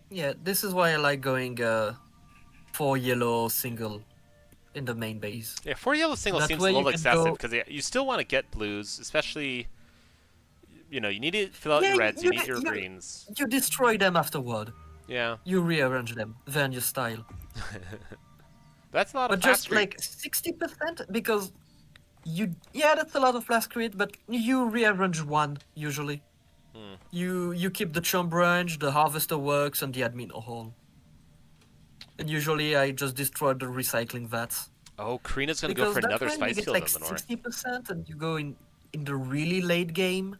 S2: Yeah, this is why I like going 4 yellow single in the main base.
S1: Yeah, 4 yellow single
S2: That
S1: seems a
S2: way you
S1: little
S2: can
S1: excessive
S2: go-
S1: because you still want to get blues, especially. You know, you need to fill out your
S2: Yeah,
S1: reds, you need your greens.
S2: You destroy them afterward.
S1: Yeah,
S2: You rearrange them, then you style.
S1: that's a lot of
S2: But
S1: fast
S2: just
S1: creep.
S2: like 60% because yeah, that's a lot of last crit, but you rearrange one usually.
S1: Hmm.
S2: You keep the chum branch, the harvester works, and the admin hall. And usually I just destroy the recycling vats.
S1: Oh, Karina's gonna go
S2: Because
S1: for
S2: that's
S1: another
S2: when you
S1: spice
S2: get
S1: field
S2: like
S1: in the north.
S2: 60% and you go in the really late game.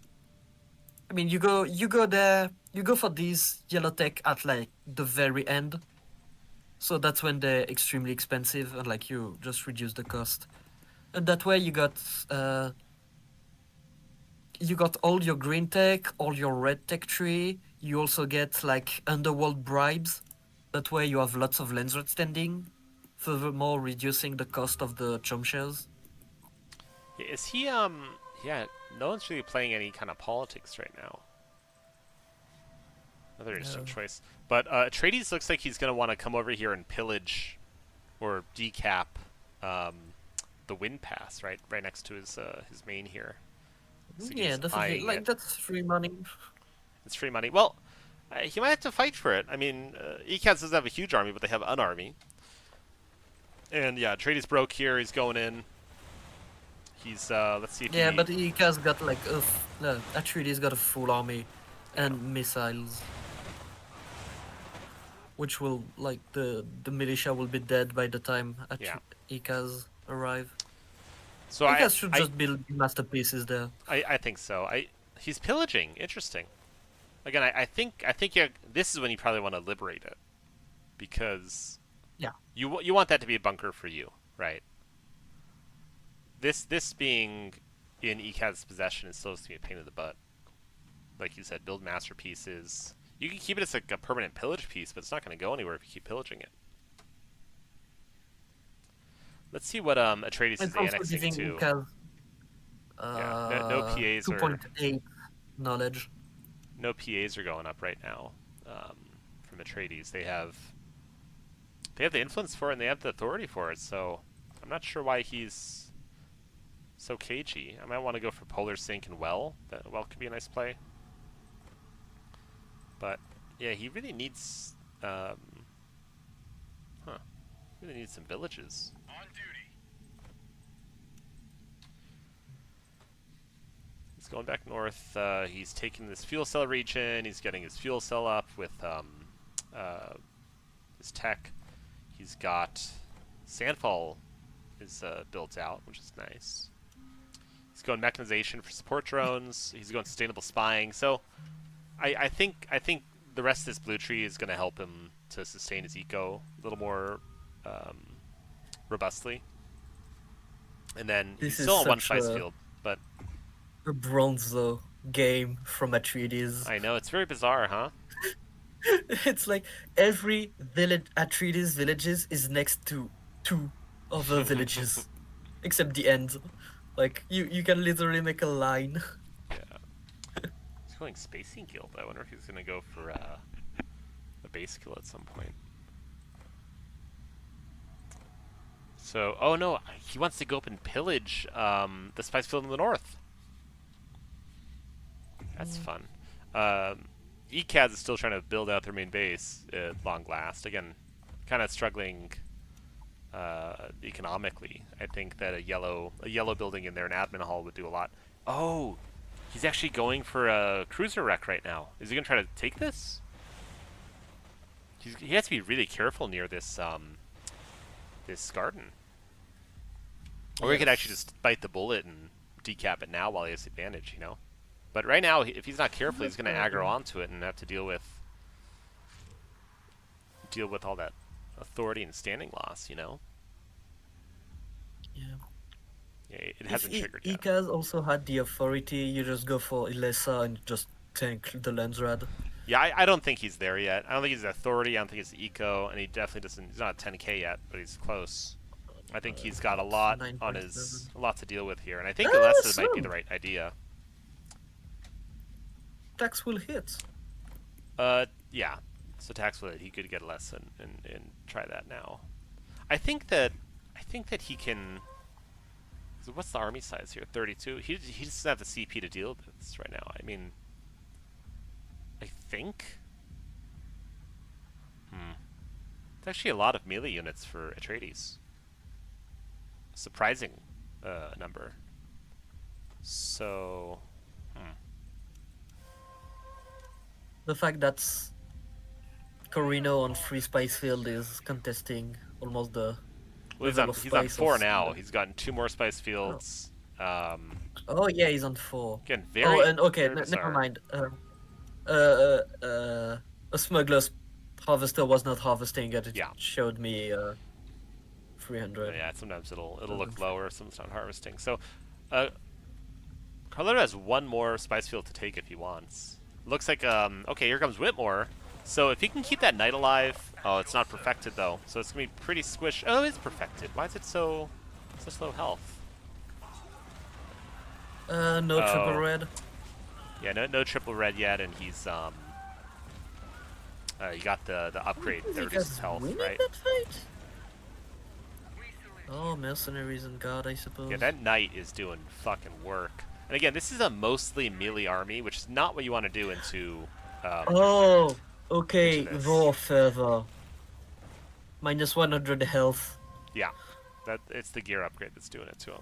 S2: I mean you go there, you go for these yellow tech at like the very end. So that's when they're extremely expensive and like you just reduce the cost. And that way you got all your green tech, all your red tech tree. You also get like underworld bribes. That way you have lots of Lensred standing, furthermore reducing the cost of the chum shells.
S1: Is he yeah, no one's really playing any kind of politics right now. Another interesting
S2: No.
S1: choice. But Atreides looks like he's gonna want to come over here and pillage or decap the wind pass right next to his main here. Looks like
S2: Yeah,
S1: he's
S2: definitely.
S1: eyeing
S2: Like
S1: it.
S2: that's free money.
S1: It's free money. Well, he might have to fight for it. I mean, ECAS doesn't have a huge army, but they have an army. And yeah, Atreides broke here. He's going in. He's let's see if
S2: Yeah,
S1: he...
S2: but Ika's got like no, Atreides got a full army and missiles. Which will like the militia will be dead by the time
S1: Yeah.
S2: Ika's arrive.
S1: So
S2: Ikas should just build masterpieces there.
S1: I think so. He's pillaging. Interesting. Again, I think this is when you probably want to liberate it, because
S2: Yeah.
S1: you want that to be a bunker for you, right? This being in ECAD's possession is supposed to be a pain in the butt. Like you said, build masterpieces. You can keep it as like a permanent pillage piece, but it's not going to go anywhere if you keep pillaging it. Let's see what Atreides is
S2: It's also
S1: annexing
S2: giving
S1: to.
S2: Ikas
S1: Yeah, no PAs are
S2: 2.8 knowledge.
S1: no PAs are going up right now from Atreides. They have the influence for it and they have the authority for it. So I'm not sure why he's so cagey. I might want to go for Polar Sync and Well. That Well could be a nice play. But yeah, he really needs really needs some villages.
S4: On duty.
S1: He's going back north. He's taking this fuel cell region. He's getting his fuel cell up with his tech. He's got Sandfall is built out, which is nice. He's going mechanization for support drones. He's going sustainable spying. So I think the rest of this blue tree is going to help him to sustain his eco a little more robustly. And then
S2: This
S1: he's
S2: is
S1: still on one
S2: such
S1: spice
S2: a-
S1: field, but
S2: A Bronzo game from Atreides.
S1: I know it's very bizarre, huh?
S2: It's like every village Atreides villages is next to 2 other villages, except the end. Like you can literally make a line.
S1: Yeah. He's going Spacing Guild. I wonder if he's going to go for a base kill at some point. So, oh no, he wants to go up and pillage the spice field in the north. That's fun. ECAS is still trying to build out their main base at long last. Again, kind of struggling economically. I think that a yellow building in there, an admin hall, would do a lot. Oh, he's actually going for a cruiser wreck right now. Is he going to try to take this? He has to be really careful near this this garden. Or he could actually just bite the bullet and decap it now while he has the advantage, you know? But right now, if he's not careful, he's going to aggro onto it and have to deal with all that authority and standing loss, you know?
S2: Yeah.
S1: Yeah, it hasn't triggered yet.
S2: Ikaz also had the authority. You just go for Ilesa and just tank the Landsrad.
S1: Yeah, I don't think he's there yet. I don't think he's the authority. I don't think he's the eco, and he definitely doesn't. He's not at 10k yet, but he's close. I think he's got a lot on his to deal with here, and I think Alessa might be the right idea.
S2: Tax will hit.
S1: Yeah. So tax will hit. He could get a lesson and try that now. I think that he can. So what's the army size here? 32. He doesn't have the CP to deal with this right now. I mean, I think. It's actually a lot of melee units for Atreides. Surprising number. So.
S2: The fact that Corino on Free Spice Field is contesting almost the.
S1: Well, he's on 4 now. He's gotten 2 more spice fields.
S2: Oh yeah, he's on 4.
S1: Again, very.
S2: Oh, and okay,
S1: very
S2: never
S1: bizarre.
S2: mind. A smuggler's harvester was not harvesting it. It
S1: Yeah.
S2: showed me 300.
S1: Yeah, sometimes it'll look lower, sometimes not harvesting. So, Carletto has 1 more spice field to take if he wants. Looks like okay, here comes Whitmore. So if he can keep that knight alive, oh, it's not perfected though, so it's gonna be pretty squish. Oh, it's perfected. Why is it so low health?
S2: No triple red.
S1: Yeah, no triple red yet, and he's you got the upgrade that reduces health,
S2: Winning
S1: right?
S2: that fight? Oh, mercenaries and guard, I suppose.
S1: Yeah, that knight is doing fucking work. And again, this is a mostly melee army, which is not what you want to do into.
S2: Oh, okay.
S1: into this.
S2: Raw fervor. Minus 100 health.
S1: Yeah, it's the gear upgrade that's doing it to him.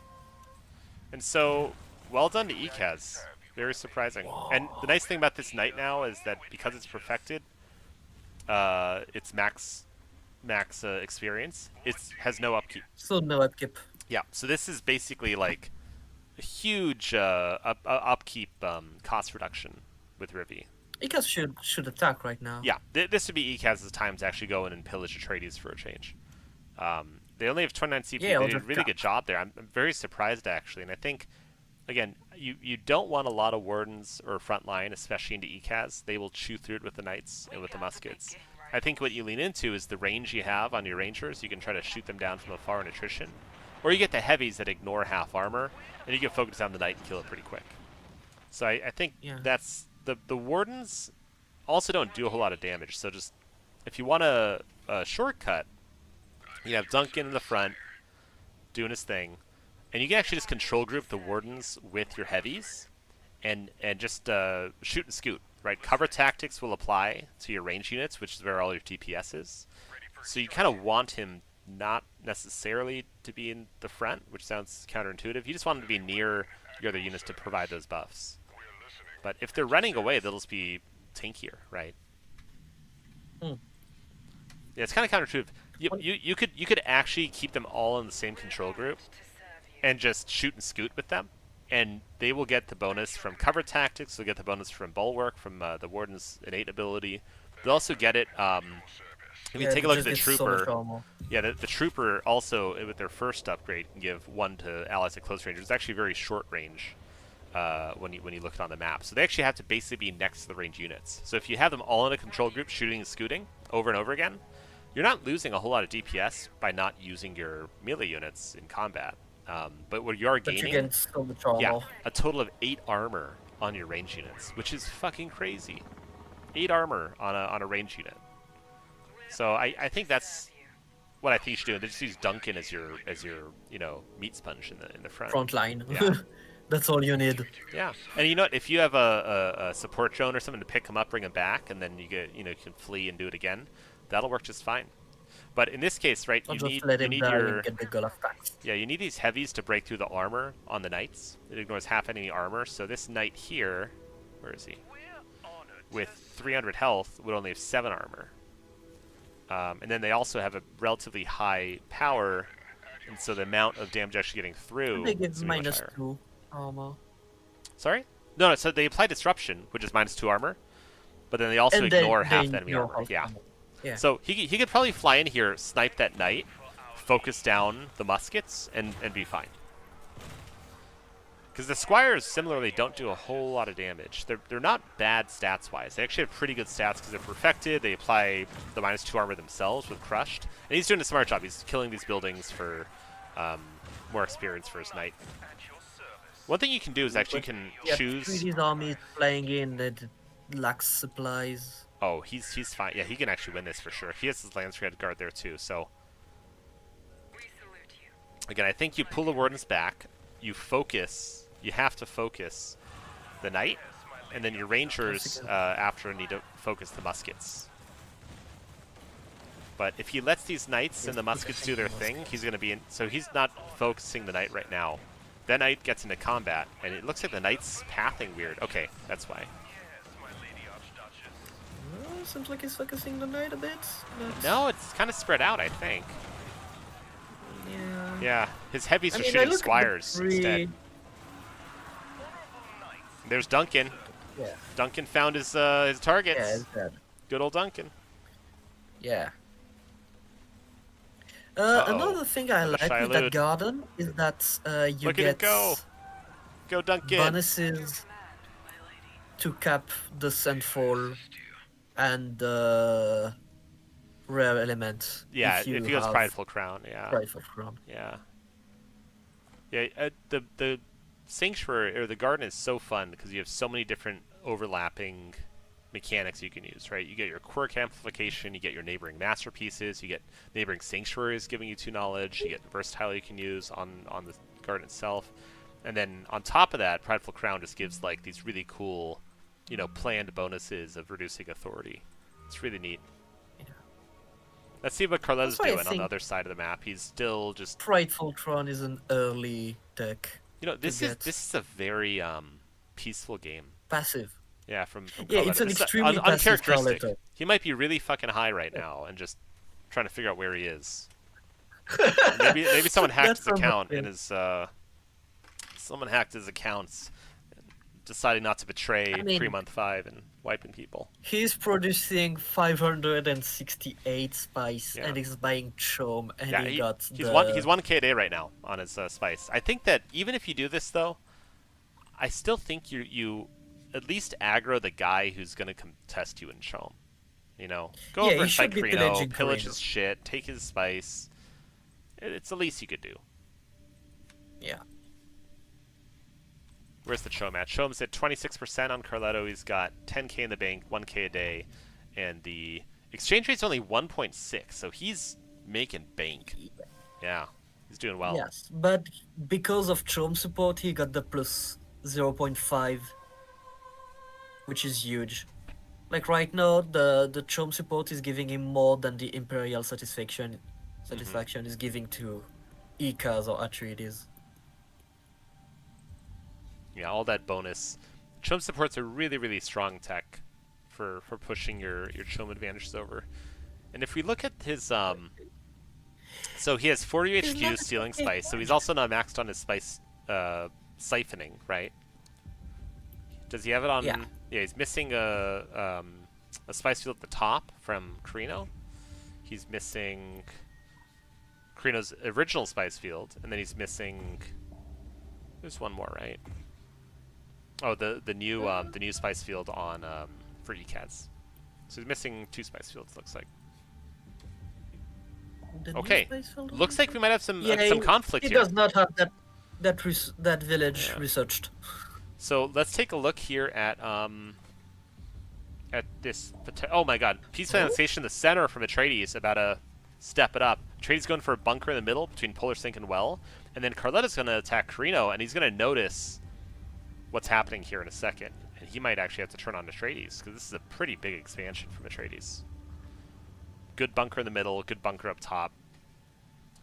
S1: And so, well done to Ikaz. Very surprising. And the nice thing about this knight now is that because it's perfected, it's max experience. It has no upkeep.
S2: So no upkeep.
S1: Yeah, so this is basically like a huge upkeep cost reduction with Rivi.
S2: Ikas should attack right now.
S1: Yeah, this would be Ikaz's time to actually go in and pillage Atreides for a change. They only have 29 CP.
S2: Yeah,
S1: They
S2: I'll
S1: did a
S2: just
S1: really good job there. I'm very surprised, actually. And I think, again, you don't want a lot of wardens or front line, especially into Ikaz. They will chew through it with the knights and with the muskets. I think what you lean into is the range you have on your rangers. You can try to shoot them down from afar in attrition. Or you get the heavies that ignore half armor, and you can focus on the knight and kill it pretty quick. So I think
S2: Yeah.
S1: that's the wardens also don't do a whole lot of damage. So just if you want a shortcut, you have Duncan in the front doing his thing, and you can actually just control group the wardens with your heavies, and just shoot and scoot. Right, cover tactics will apply to your range units, which is where all your DPS is. So you kind of want him not necessarily to be in the front, which sounds counterintuitive. You just want him to be near your other units to provide those buffs. But if they're running away, they'll just be tankier, right?
S2: Hmm.
S1: Yeah, it's kind of counterintuitive. You could actually keep them all in the same control group and just shoot and scoot with them, and they will get the bonus from cover tactics. They'll get the bonus from bulwark, from the warden's innate ability. They'll also get it. If you take a look at the trooper, yeah, the trooper also with their first upgrade can give 1 to allies at close range. It's actually very short range when you look on the map. So they actually have to basically be next to the range units. So if you have them all in a control group shooting and scooting over and over again, you're not losing a whole lot of DPS by not using your melee units in combat. But what you are gaining,
S2: you gain so much armor.
S1: yeah, a total of 8 armor on your range units, which is fucking crazy. 8 armor on a range unit. So I think that's what I think you should do. They just use Duncan as your meat sponge in the front.
S2: Front line.
S1: Yeah.
S2: That's all you need.
S1: Yeah, and you know what? If you have a support drone or something to pick him up, bring him back, and then you can flee and do it again, that'll work just fine. But in this case, right,
S2: I'll
S1: you
S2: just
S1: need
S2: let
S1: you
S2: him
S1: need
S2: die
S1: your
S2: and get the goal of tax.
S1: yeah, you need these heavies to break through the armor on the knights. It ignores half enemy armor. So this knight here, where is he? With 300 health would only have 7 armor. And then they also have a relatively high power, and so the amount of damage actually getting through
S2: They give
S1: is gonna be much
S2: minus
S1: higher.
S2: 2 armor.
S1: Sorry? No, so they apply disruption, which is minus 2 armor, but then they also
S2: And
S1: ignore
S2: they
S1: half the enemy
S2: ignore
S1: armor.
S2: half
S1: Yeah.
S2: armor. Yeah.
S1: So he could probably fly in here, snipe that knight, focus down the muskets, and be fine. Because the squires similarly don't do a whole lot of damage. They're not bad stats wise. They actually have pretty good stats because they're perfected. They apply the minus 2 armor themselves with crushed, and he's doing a smart job. He's killing these buildings for more experience for his knight. One thing you can do is actually you can choose.
S2: Treaty's army is flying in that lacks supplies.
S1: Oh, he's fine. Yeah, he can actually win this for sure. He has his Lance Guard there too. So again, I think you pull the wardens back. You focus. You have to focus the knight, and then your rangers after need to focus the muskets. But if he lets these knights and the muskets do their thing, he's going to be in. So he's not focusing the knight right now. That knight gets into combat, and it looks like the knight's pathing weird. Okay, that's why.
S2: Seems like he's focusing the knight a bit. But...
S1: No, it's kind of spread out, I think.
S2: Yeah.
S1: Yeah, his heavies are
S2: I
S1: shooting
S2: look at the
S1: squires
S2: three-
S1: instead. There's Duncan.
S2: Yeah.
S1: Duncan found his targets.
S2: Yeah, it's dead.
S1: Good old Duncan.
S2: Yeah.
S1: Uh-oh.
S2: Another thing I
S1: Another
S2: like with
S1: Shylud.
S2: that garden is that you
S1: Look at him
S2: get
S1: go. Go Duncan.
S2: bonuses to cap the Sandfall and the rare element.
S1: Yeah,
S2: if you
S1: if he has
S2: have
S1: Prideful Crown, yeah.
S2: Prideful Crown.
S1: Yeah. Yeah, the Sanctuary, or the Garden is so fun because you have so many different overlapping mechanics you can use, right? You get your quirk amplification, you get your neighboring masterpieces, you get neighboring sanctuaries giving you 2 knowledge, you get versatile you can use on the garden itself, and then on top of that, Prideful Crown just gives like these really cool, planned bonuses of reducing authority. It's really neat.
S2: Yeah.
S1: Let's see what Carletto's
S2: That's why I
S1: doing on the
S2: think-
S1: other side of the map. He's still just
S2: Prideful Crown is an early tech.
S1: this
S2: get.
S1: is a very peaceful game.
S2: Passive.
S1: Yeah, from
S2: Yeah, it's
S1: Carletto.
S2: an
S1: This is
S2: extremely passive
S1: uncharacteristic.
S2: Carletto.
S1: He might be really fucking high right now and just trying to figure out where he is. maybe someone hacked
S2: That's
S1: his account
S2: something.
S1: and someone hacked his accounts, deciding not to betray
S2: I mean-
S1: pre-month 5 and wiping people.
S2: He's producing 568 spice
S1: Yeah.
S2: and he's buying Chom and
S1: Yeah,
S2: he got
S1: he's
S2: the...
S1: he's 1k a day right now on his spice. I think that even if you do this though, I still think you at least aggro the guy who's going to contest you in Chom. Go
S2: Yeah,
S1: over
S2: he
S1: and fight
S2: should be
S1: Carino,
S2: pillaging
S1: pillage
S2: Carino.
S1: his shit, take his spice. It's the least you could do.
S2: Yeah.
S1: Where's the Chom at? Chom's at 26% on Carletto. He's got 10k in the bank, 1k a day, and the exchange rate's only 1.6, so he's making bank. Yeah, he's doing well.
S2: Yes, but because of Chrome support, he got the plus 0.5, which is huge. Like right now, the Chrome support is giving him more than the Imperial satisfaction is giving to Icaz or Atreides.
S1: Yeah, all that bonus. Chom support's a really, really strong tech for pushing your Chom advantages over. And if we look at his so he has 40
S2: He's
S1: HQ
S2: not
S1: stealing
S2: a
S1: spice, so he's also not maxed on his spice siphoning, right? Does he have it on?
S2: Yeah.
S1: Yeah, he's missing a spice field at the top from Carino. He's missing Carino's original spice field, and then he's missing. There's one more, right? Oh, the new spice field on for ECADs. So he's missing 2 spice fields. Looks like.
S2: The new
S1: Okay,
S2: space field
S1: looks like we might have some
S2: yeah,
S1: some conflict
S2: he
S1: here.
S2: does not have that village
S1: Yeah.
S2: researched.
S1: So let's take a look here at this. Oh my God, Peace Land Station, the center from Atreides, about to step it up. Atreides going for a bunker in the middle between Polar Sink and Well, and then Carletto's going to attack Carino, and he's going to notice what's happening here in a second, and he might actually have to turn on Atreides because this is a pretty big expansion from Atreides. Good bunker in the middle, good bunker up top.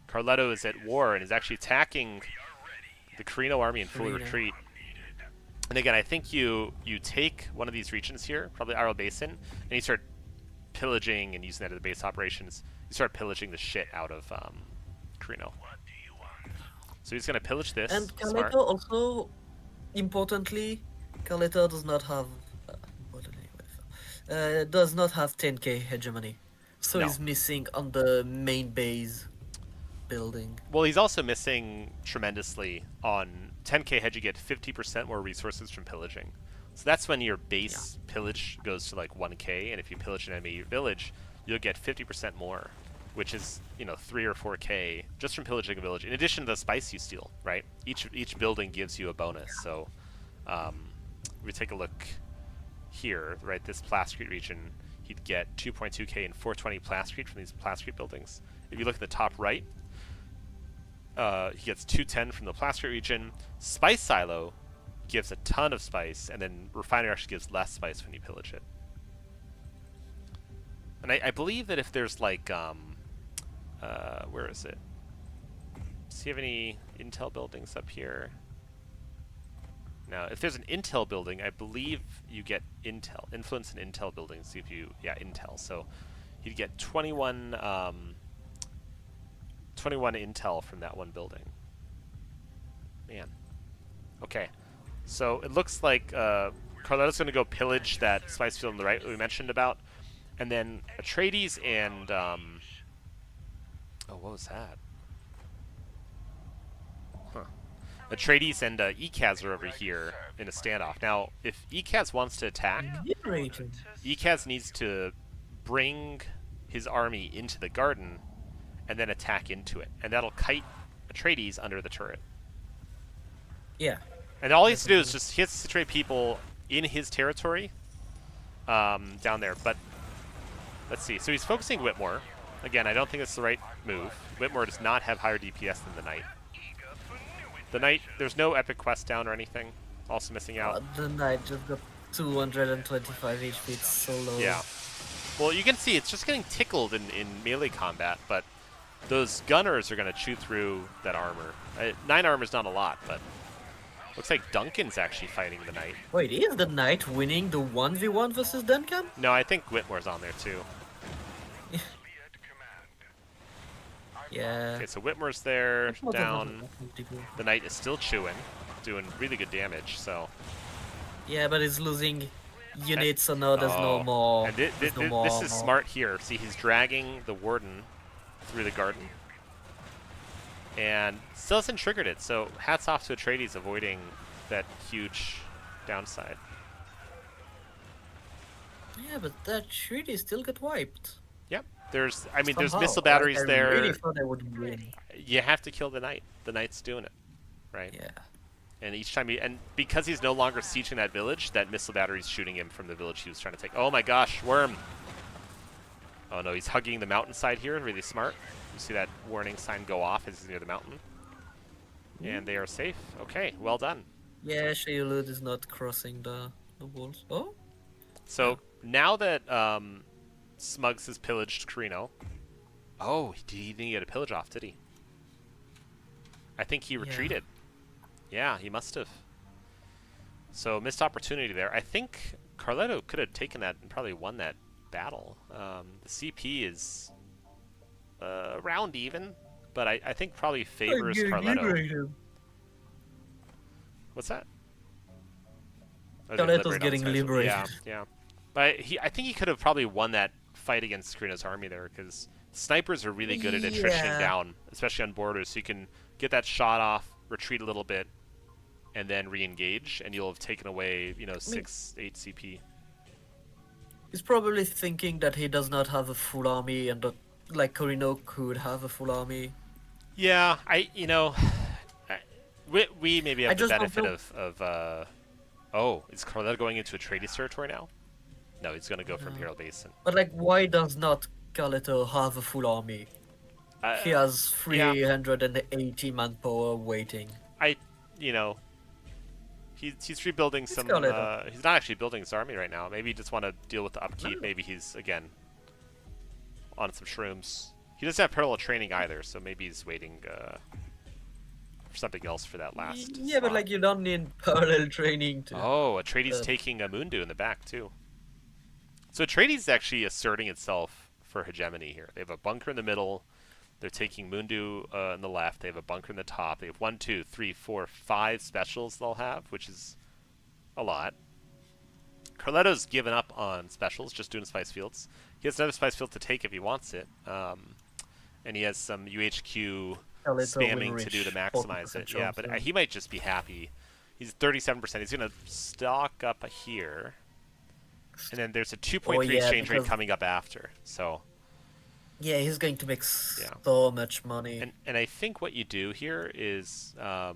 S1: Carletto is at war and is actually attacking the Carino army in full
S2: Carino.
S1: retreat. And again, I think you take one of these regions here, probably Aral Basin, and you start pillaging and using that as a base operations. You start pillaging the shit out of Carino. So he's going to pillage this.
S2: And
S1: Smart.
S2: Carletto also, importantly, Carletto does not have does not have 10k hegemony, so
S1: No.
S2: he's missing on the main base building.
S1: Well, he's also missing tremendously on 10k hedge. You get 50% more resources from pillaging. So that's when your base pillage goes to like 1k, and if you pillage an enemy village, you'll get 50% more, which is 3 or 4k just from pillaging a village. In addition to the spice you steal, right? Each building gives you a bonus. So we take a look here, right? This Plascrete region, he'd get 2.2k and 420 Plascrete from these Plascrete buildings. If you look at the top right, he gets 210 from the Plascrete region. Spice Silo gives a ton of spice, and then Refinery actually gives less spice when you pillage it. And I believe that if there's like, where is it? Does he have any intel buildings up here? Now, if there's an intel building, I believe you get intel. Influence and intel buildings give you, intel. So you'd get 21 intel from that one building. Man. Okay. So it looks like Carletto's going to go pillage that spice field on the right that we mentioned about. And then Atreides and... oh, what was that? Huh. Atreides and Icaz are over here in a standoff. Now, if Icaz wants to attack,
S2: Generating.
S1: Icaz needs to bring his army into the garden and then attack into it. And that'll kite Atreides under the turret.
S2: Yeah.
S1: And all he has to do is just he has to situate people in his territory down there. But let's see. So he's focusing Whitmore. Again, I don't think it's the right move. Whitmore does not have higher DPS than the Knight. The Knight, there's no epic quest down or anything. Also missing out.
S2: The knight just got 225 HP. It's so low.
S1: Yeah. Well, you can see it's just getting tickled in melee combat, but those gunners are going to chew through that armor. 9 armor is not a lot, but looks like Duncan's actually fighting the Knight.
S2: Wait, is the knight winning the 1v1 versus Duncan?
S1: No, I think Whitmore's on there too.
S2: Yeah.
S1: Okay, so Whitmore's there,
S2: It's not
S1: down.
S2: that much.
S1: The Knight is still chewing, doing really good damage, so...
S2: Yeah, but he's losing units, so now there's no
S1: Oh.
S2: more.
S1: And
S2: there's no more
S1: this is
S2: armor.
S1: smart here. See, he's dragging the Warden through the garden. And still hasn't triggered it, so hats off to Atreides avoiding that huge downside.
S2: Yeah, but that treaty still got wiped.
S1: Yep. There's
S2: Somehow.
S1: missile batteries
S2: I
S1: there.
S2: really thought I would win.
S1: You have to kill the Knight. The Knight's doing it. right?
S2: Yeah.
S1: And each time and because he's no longer sieging that village, that missile battery's shooting him from the village he was trying to take. Oh my gosh, worm! Oh no, he's hugging the mountainside here, really smart. You see that warning sign go off as he's near the mountain. And they are safe. Okay, well done.
S2: Yeah, Shayulud is not crossing the walls. Oh?
S1: So now that Smugs has pillaged Carino. Oh, he didn't get a pillage off, did he? I think he retreated. Yeah, he must have. So missed opportunity there. I think Carletto could have taken that and probably won that battle. The CP is around even, but I think probably favors Carletto. What's that? Oh,
S2: Carletto's getting liberated.
S1: Yeah, yeah. But I think he could have probably won that fight against Carino's army there, because snipers are really good at attritioning down, especially on borders. So you can get that shot off, retreat a little bit, and then re-engage, and you'll have taken away, 6, 8 CP.
S2: He's probably thinking that he does not have a full army, and that, like, Carino could have a full army.
S1: Yeah, we maybe have the benefit of oh, is Carletto going into Atreides territory now? No, he's going to go from Imperial Basin.
S2: But, like, why does not Carletto have a full army? He has 380 manpower waiting.
S1: He's rebuilding some. He's not actually building his army right now. Maybe he just want to deal with the upkeep. No. Maybe he's again on some shrooms. He doesn't have parallel training either, so maybe he's waiting for something else for that last.
S2: Yeah,
S1: slot.
S2: but like you don't need parallel training to.
S1: Oh, Atreides taking a Mundu in the back too. So Atreides is actually asserting itself for hegemony here. They have a bunker in the middle. They're taking Mundu on the left. They have a bunker in the top. They have 1, 2, 3, 4, 5 specials they'll have, which is a lot. Carletto's given up on specials, just doing spice fields. He has another spice field to take if he wants it. And he has some UHQ spamming to do to maximize it. Yeah, but he might just be happy. He's 37%. He's going to stock up here. And then there's a 2.3 exchange rate coming up after. So...
S2: yeah, he's going to make so much money.
S1: And I think what you do here is, so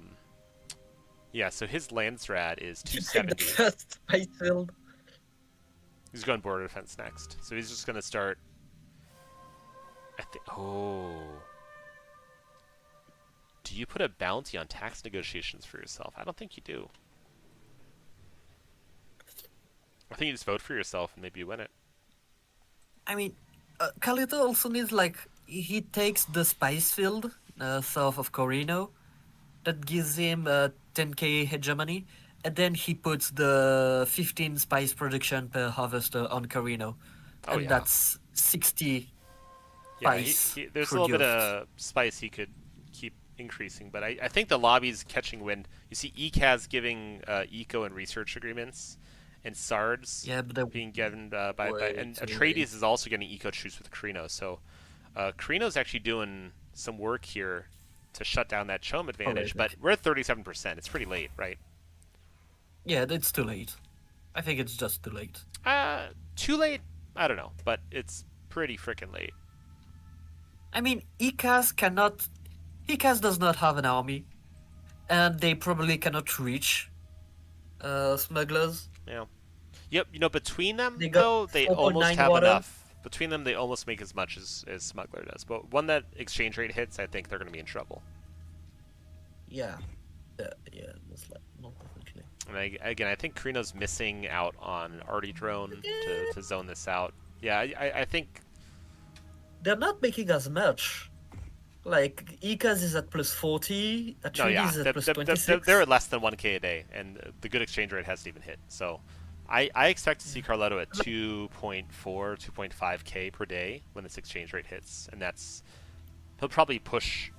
S1: his Landsrad is 270.
S2: Just spice field.
S1: He's going border defense next, so he's just going to start. Do you put a bounty on tax negotiations for yourself? I don't think you do. I think you just vote for yourself and maybe you win it.
S2: I mean. Carletto also needs, like, he takes the spice field south of Carino, that gives him 10k hegemony, and then he puts the 15 spice production per harvester on Carino, and that's 60 spice.
S1: There's a little bit of spice he could keep increasing, but I think the lobby's catching wind. You see ECAS giving eco and research agreements, and Sards being given by and Atreides is also getting eco truce with Carino. So Carino's actually doing some work here to shut down that Chom advantage, but we're at 37%. It's pretty late, right?
S2: Yeah, it's too late. I think it's just too late.
S1: Too late? I don't know, but it's pretty freaking late.
S2: I mean, ECAS does not have an army, and they probably cannot reach smugglers.
S1: Yeah. Yep. Between them, they almost have enough. Between them, they almost make as much as Smuggler does. But when that exchange rate hits, I think they're going to be in trouble.
S2: Yeah, most likely.
S1: And I think Carino's missing out on Arty Drone to zone this out. Yeah, I think...
S2: they're not making as much. Like, ECAS is at plus 40, Atreides is at plus 26.
S1: They're at less than 1k a day, and the good exchange rate hasn't even hit. So I expect to see Carletto at 2.4, 2.5k per day when this exchange rate hits, and he'll probably push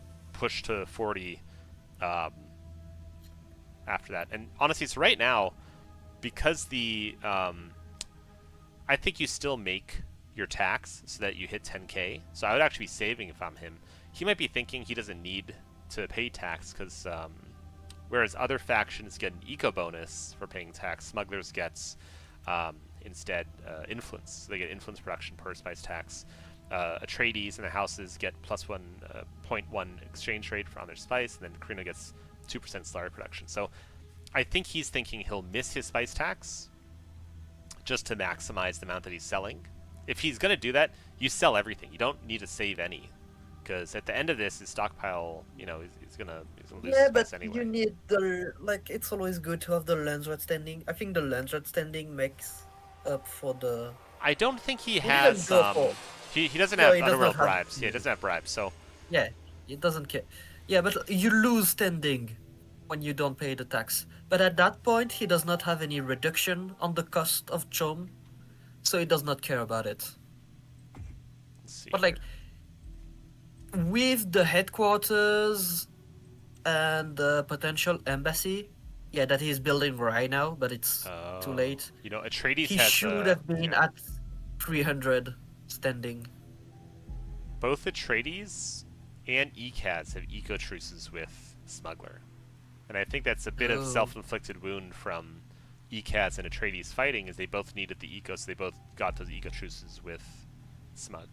S1: to 40 after that. And honestly, so right now, because I think you still make your tax so that you hit 10k. So I would actually be saving if I'm him. He might be thinking he doesn't need to pay tax because whereas other factions get an eco bonus for paying tax, Smugglers gets instead influence. So they get influence production per spice tax. Atreides and the houses get plus 1.1 exchange rate on their spice, and then Carino gets 2% slaughter production. So I think he's thinking he'll miss his spice tax just to maximize the amount that he's selling. If he's going to do that, you sell everything. You don't need to save any, because at the end of this, his stockpile, he's gonna lose
S2: Yeah,
S1: his
S2: but
S1: spice anyway.
S2: you need it's always good to have the Landsred standing. I think the Landsred standing makes up for the.
S1: I don't think he
S2: didn't
S1: has.
S2: go for-
S1: He doesn't
S2: No,
S1: have
S2: he does
S1: underworld
S2: not have-
S1: bribes. Yeah, he doesn't have bribes. So
S2: Yeah, it doesn't care. Yeah, but you lose standing when you don't pay the tax. But at that point, he does not have any reduction on the cost of Chom, so he does not care about it.
S1: let's see.
S2: But like, with the headquarters and the potential embassy, yeah, that he's building right now, but it's too late.
S1: Atreides
S2: He
S1: has
S2: should have been at 300 standing.
S1: both Atreides and Ekaz have eco truces with Smuggler, and I think that's a bit of
S2: Oh.
S1: self-inflicted wound from Ekaz and Atreides fighting, is they both needed the eco, so they both got those eco truces with Smug,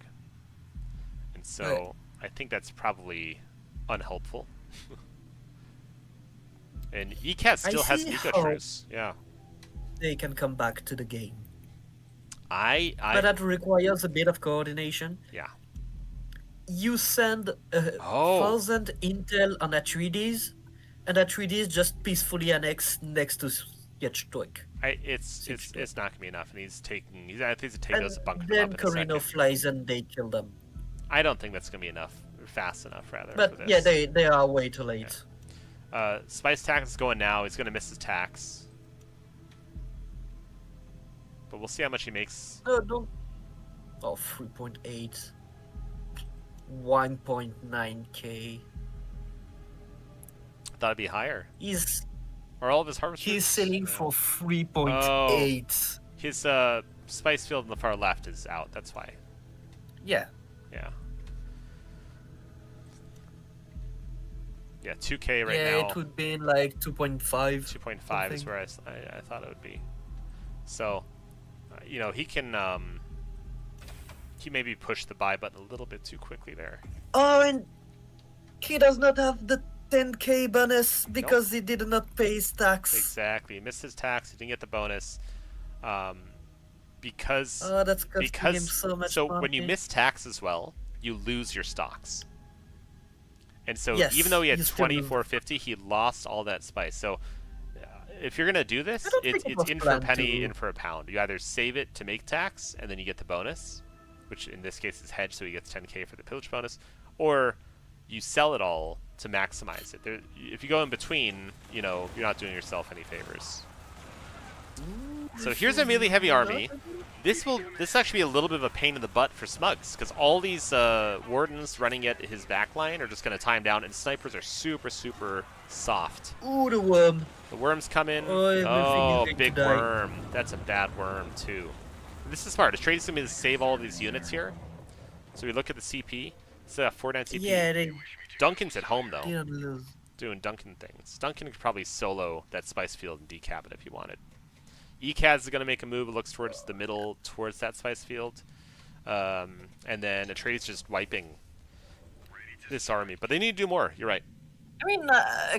S1: and so I think that's probably unhelpful. And Ekaz still has an
S2: see
S1: eco
S2: how-
S1: truce. Yeah,
S2: They can come back to the game.
S1: I
S2: But that requires a bit of coordination.
S1: yeah.
S2: You send a
S1: Oh.
S2: 1,000 intel on Atreides, and Atreides just peacefully annex next to Sketchtoik.
S1: It's not gonna be enough, and I think he's taking
S2: And
S1: those bunker
S2: then
S1: up in a
S2: Corino
S1: second.
S2: flies and they kill them.
S1: I don't think that's gonna be enough, or fast enough rather.
S2: But
S1: for
S2: yeah,
S1: this.
S2: they are way too late.
S1: Spice tax is going now. He's gonna miss his tax, but we'll see how much he makes.
S2: No, don't. Oh, 3.8. 1.9k.
S1: Thought it'd be higher.
S2: He's
S1: Or all of his harvesters.
S2: he's selling
S1: Yeah.
S2: for 3.8.
S1: His spice field on the far left is out. That's why.
S2: Yeah.
S1: Yeah. Yeah, 2K right
S2: yeah,
S1: now.
S2: it would be in like 2.5.
S1: 2.5 is
S2: something.
S1: where I thought it would be. So, he can he maybe pushed the buy button a little bit too quickly there.
S2: Oh, and he does not have the 10k bonus because he did not pay his tax.
S1: Exactly. He missed his tax. He didn't get the bonus. Because
S2: Oh, that's costing him so much money.
S1: when you miss tax as well, you lose your stocks. And so
S2: Yes,
S1: even though he had
S2: you still lose.
S1: 2450, he lost all that spice. So if you're gonna do this,
S2: I don't
S1: it's
S2: think it was
S1: in for a
S2: planned
S1: penny,
S2: to.
S1: in for a pound. You either save it to make tax, and then you get the bonus, which in this case is hedged, so he gets 10k for the pillage bonus, or you sell it all to maximize it. If you go in between, you're not doing yourself any favors. So here's a melee heavy army. This actually be a little bit of a pain in the butt for Smugs, because all these wardens running at his backline are just going to tie him down, and snipers are super, super soft.
S2: Ooh, the worm.
S1: The worms come in.
S2: Oh, everything is
S1: Oh,
S2: going
S1: big
S2: to die.
S1: worm. That's a bad worm, too. This is smart. Atreides is going to save all of these units here. So we look at the CP. So 49 CP.
S2: Yeah, they
S1: Duncan's at home, though,
S2: didn't lose.
S1: doing Duncan things. Duncan could probably solo that spice field and decap it if he wanted. Ekaz is going to make a move. It looks towards the middle, towards that spice field. And then Atreides just wiping this army. But they need to do more. You're right.
S2: I mean,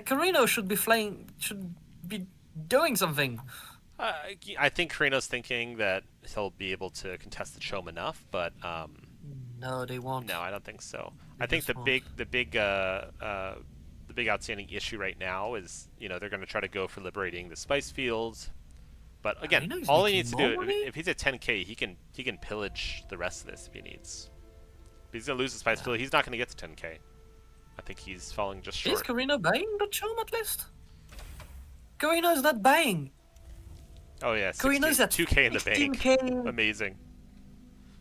S2: Carino should be doing something.
S1: I think Carino's thinking that he'll be able to contest the Chom enough, but
S2: No, they won't.
S1: no, I don't think so.
S2: They
S1: I think
S2: just
S1: the big outstanding issue right now is they're going to try to go for liberating the spice fields. But again,
S2: Carino's
S1: all he
S2: making
S1: needs to
S2: more
S1: do,
S2: money?
S1: if he's at 10k, he can pillage the rest of this if he needs. If he's going to lose the spice field, he's not going to get to 10k. I think he's falling just short.
S2: Is Carino buying the Chom at least? Carino is not buying.
S1: Oh yeah,
S2: Carino is at
S1: 2k in the bank.
S2: 16K.
S1: Amazing.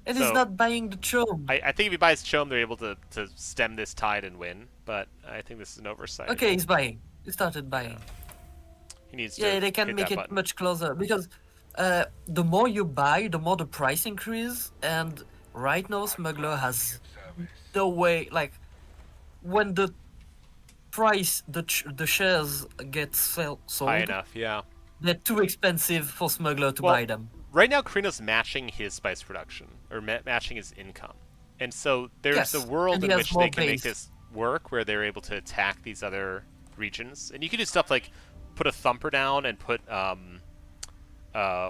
S2: And
S1: So-
S2: he's not buying the Chom.
S1: I think if he buys Chom, they're able to stem this tide and win. But I think this is an oversight.
S2: Okay, he's buying. He started buying.
S1: He needs to
S2: Yeah, they can
S1: hit
S2: make
S1: that
S2: it
S1: button.
S2: much closer because the more you buy, the more the price increase. And right now, Smuggler has the way when the price the shares get sold,
S1: High enough, yeah.
S2: they're too expensive for Smuggler to
S1: Well,
S2: buy them.
S1: Right now, Carino's matching his spice production, or matching his income. And so there's
S2: Yes,
S1: a world
S2: and
S1: in
S2: he has
S1: which
S2: more
S1: they can make
S2: base.
S1: this work, where they're able to attack these other regions, and you can do stuff like put a thumper down and put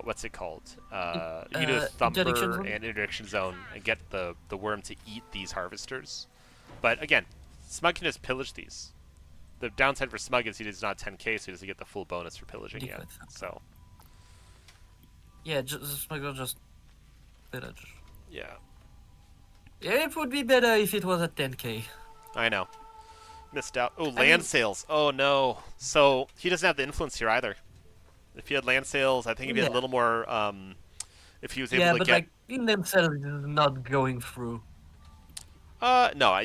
S1: what's it called? You can do a
S2: Interdiction
S1: thumper
S2: zone?
S1: and interdiction zone and get the worm to eat these harvesters. But again, Smug can just pillage these. The downside for Smug is he does not 10k, so he doesn't get the full bonus for pillaging yet.
S2: Defense.
S1: So
S2: Yeah, just smuggler just village.
S1: yeah,
S2: Yeah, it would be better if it was at 10k.
S1: I know. Missed out. Oh, land
S2: mean-
S1: sales. Oh no. So he doesn't have the influence here either. If he had land sales, I think if he had a
S2: Yeah.
S1: little more, if he was able
S2: Yeah,
S1: to
S2: but
S1: get.
S2: like in themselves, it's not going through.
S1: No,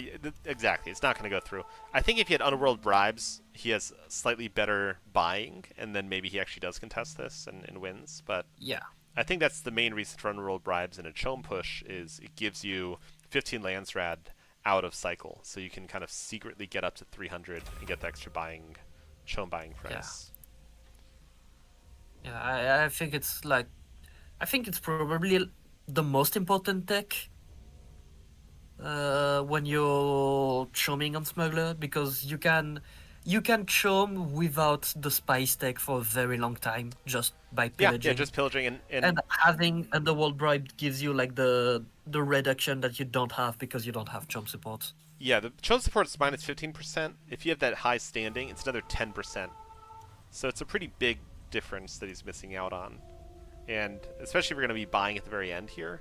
S1: exactly. It's not going to go through. I think if he had Underworld Bribes, he has slightly better buying, and then maybe he actually does contest this and wins. But
S2: Yeah.
S1: I think that's the main reason for Underworld Bribes and a Chome push is it gives you 15 Landsrad out of cycle, so you can kind of secretly get up to 300 and get the extra buying, Chome buying price.
S2: Yeah, I think it's like, I think it's probably the most important tech when you're choming on Smuggler, because you can chom without the spice tech for a very long time just by pillaging.
S1: Yeah, just pillaging
S2: And having Underworld Bribe gives you like the reduction that you don't have because you don't have chom support.
S1: yeah, the Chome support is minus 15%. If you have that high standing, it's another 10%. So it's a pretty big difference that he's missing out on. And especially if you're going to be buying at the very end here,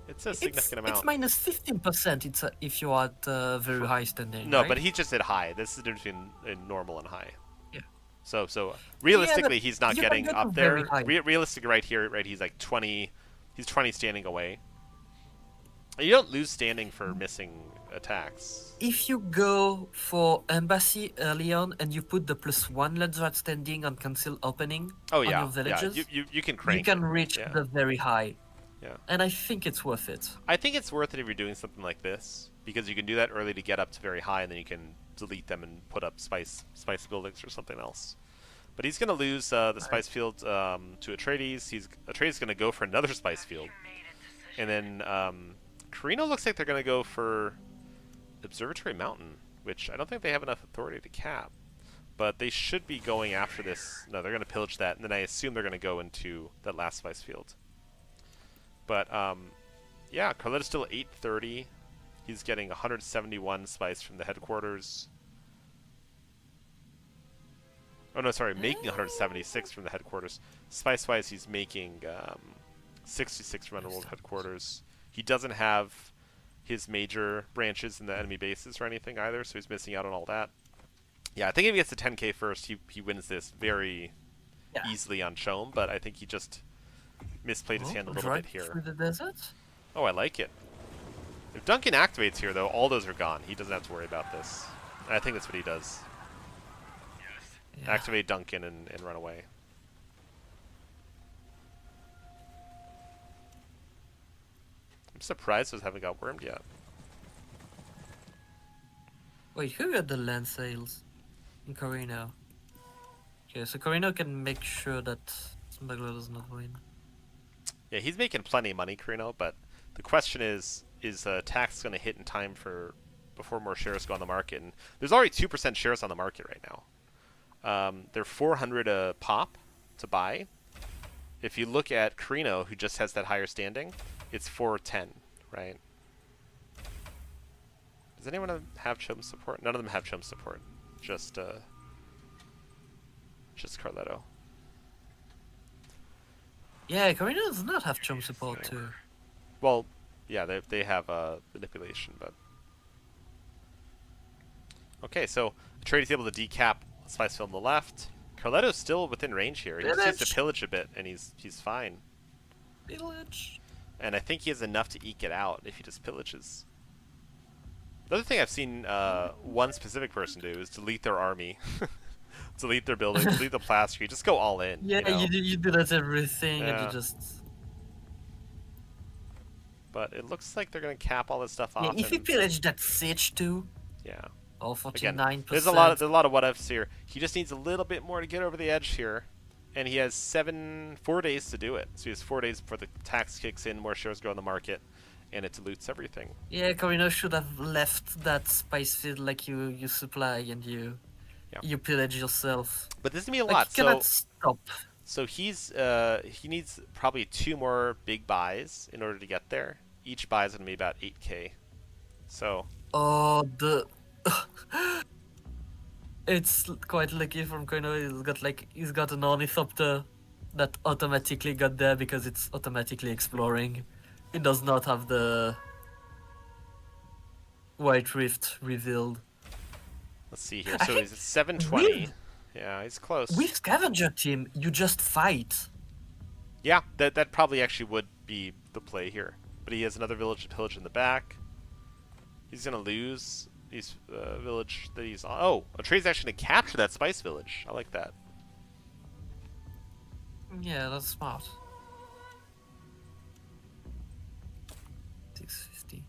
S1: it's a significant amount.
S2: It's minus 15%. It's if you are at very high standing.
S1: No,
S2: right?
S1: but he just hit high. This is the difference between normal and high.
S2: Yeah.
S1: So realistically,
S2: but
S1: he's not
S2: you can
S1: getting
S2: go to
S1: up
S2: very
S1: there.
S2: high.
S1: Realistically, right here, right, he's like 20. He's 20 standing away. You don't lose standing for missing attacks.
S2: If you go for Embassy early on and you put the +1 Landsrat standing on cancel opening
S1: Oh
S2: on
S1: yeah,
S2: your villages,
S1: you can crank.
S2: you can
S1: it.
S2: reach
S1: Yeah.
S2: the very high.
S1: Yeah.
S2: And I think it's worth it.
S1: I think it's worth it if you're doing something like this because you can do that early to get up to very high, and then you can delete them and put up spice buildings or something else. But he's going to lose the spice field to Atreides. Atreides going to go for another spice field, and then Carino looks like they're going to go for Observatory Mountain, which I don't think they have enough authority to cap. But they should be going after this. No, they're going to pillage that, and then I assume they're going to go into that last spice field. But yeah, Carletto's still 830. He's getting 171 spice from the headquarters. Oh no, sorry, making 176 from the headquarters. Spice-wise, he's making 66 from Underworld headquarters. He doesn't have his major branches in the enemy bases or anything either, so he's missing out on all that. Yeah, I think if he gets to 10k first, he wins this very easily on Chome, but I think he just misplayed his hand a little bit here.
S2: Through the desert?
S1: Oh, I like it. If Duncan activates here, though, all those are gone. He doesn't have to worry about this. And I think that's what he does.
S2: Yeah.
S1: Activate Duncan and run away. I'm surprised those haven't got wormed yet.
S2: Wait, who got the land sales? In Carino. Okay, so Carino can make sure that Smuggler does not win.
S1: Yeah, he's making plenty of money, Carino, but the question is tax going to hit in time for before more shares go on the market? And there's already 2% shares on the market right now. They're 400 a pop to buy. If you look at Carino, who just has that higher standing, it's 410, right? Does anyone have Chome support? None of them have Chome support. Just Carletto.
S2: Yeah, Carino does not have chum support too.
S1: Well, yeah, they have manipulation, but okay. So Atreides able to decap Spicefield on the left. Carletto's still within range here. He just needs to pillage a bit, and he's fine.
S2: Pillage.
S1: And I think he has enough to eke it out if he just pillages. The other thing I've seen one specific person do is delete their army, delete their building, delete the plaster. You just go all in.
S2: Yeah,
S1: you know?
S2: you do that everything, and
S1: Yeah.
S2: you just.
S1: But it looks like they're gonna cap all this stuff
S2: Yeah,
S1: off.
S2: if you
S1: and-
S2: pillage that siege too,
S1: yeah.
S2: all
S1: Again,
S2: 49%.
S1: there's a lot of what ifs here. He just needs a little bit more to get over the edge here, and he has 4 days to do it. So he has 4 days before the tax kicks in, more shares go on the market, and it dilutes everything.
S2: Yeah, Carino should have left that spice field like you supply, and you
S1: Yeah.
S2: you pillage yourself.
S1: But this is gonna be a
S2: Like
S1: lot.
S2: you cannot stop.
S1: So he needs probably 2 more big buys in order to get there. Each buy is gonna be about 8K. So
S2: Oh, the it's quite lucky from Koino. He's got an ornithopter that automatically got there because it's automatically exploring. It does not have the White Rift revealed.
S1: let's see here.
S2: I
S1: So
S2: think
S1: he's at 720.
S2: with
S1: Yeah, he's close.
S2: with Scavenger Team, you just fight.
S1: Yeah, that probably actually would be the play here. But he has another village to pillage in the back. He's gonna lose these village that he's on. Oh, Atreus actually gonna capture that spice village. I like that.
S2: Yeah, that's smart. 650.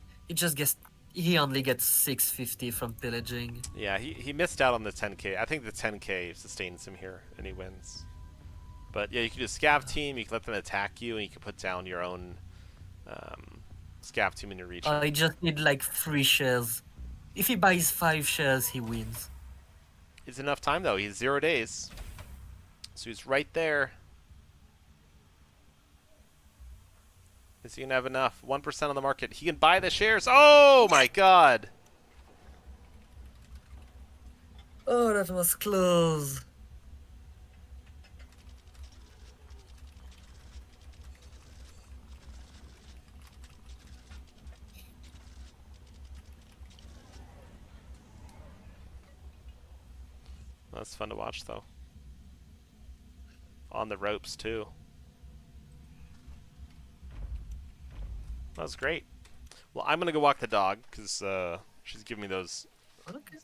S2: He only gets 650 from pillaging.
S1: Yeah, he missed out on the 10K. I think the 10K sustains him here, and he wins. But yeah, you can do a scav team. You can let them attack you, and you can put down your own scav team in your region.
S2: I just need like 3 shares. If he buys 5 shares, he wins.
S1: It's enough time though. He's 0 days, so he's right there. Is he gonna have enough? 1% on the market. He can buy the shares. Oh my god!
S2: Oh, that was close.
S1: That's fun to watch though. On the ropes too. That was great. Well, I'm gonna go walk the dog because she's giving me those
S2: Okay.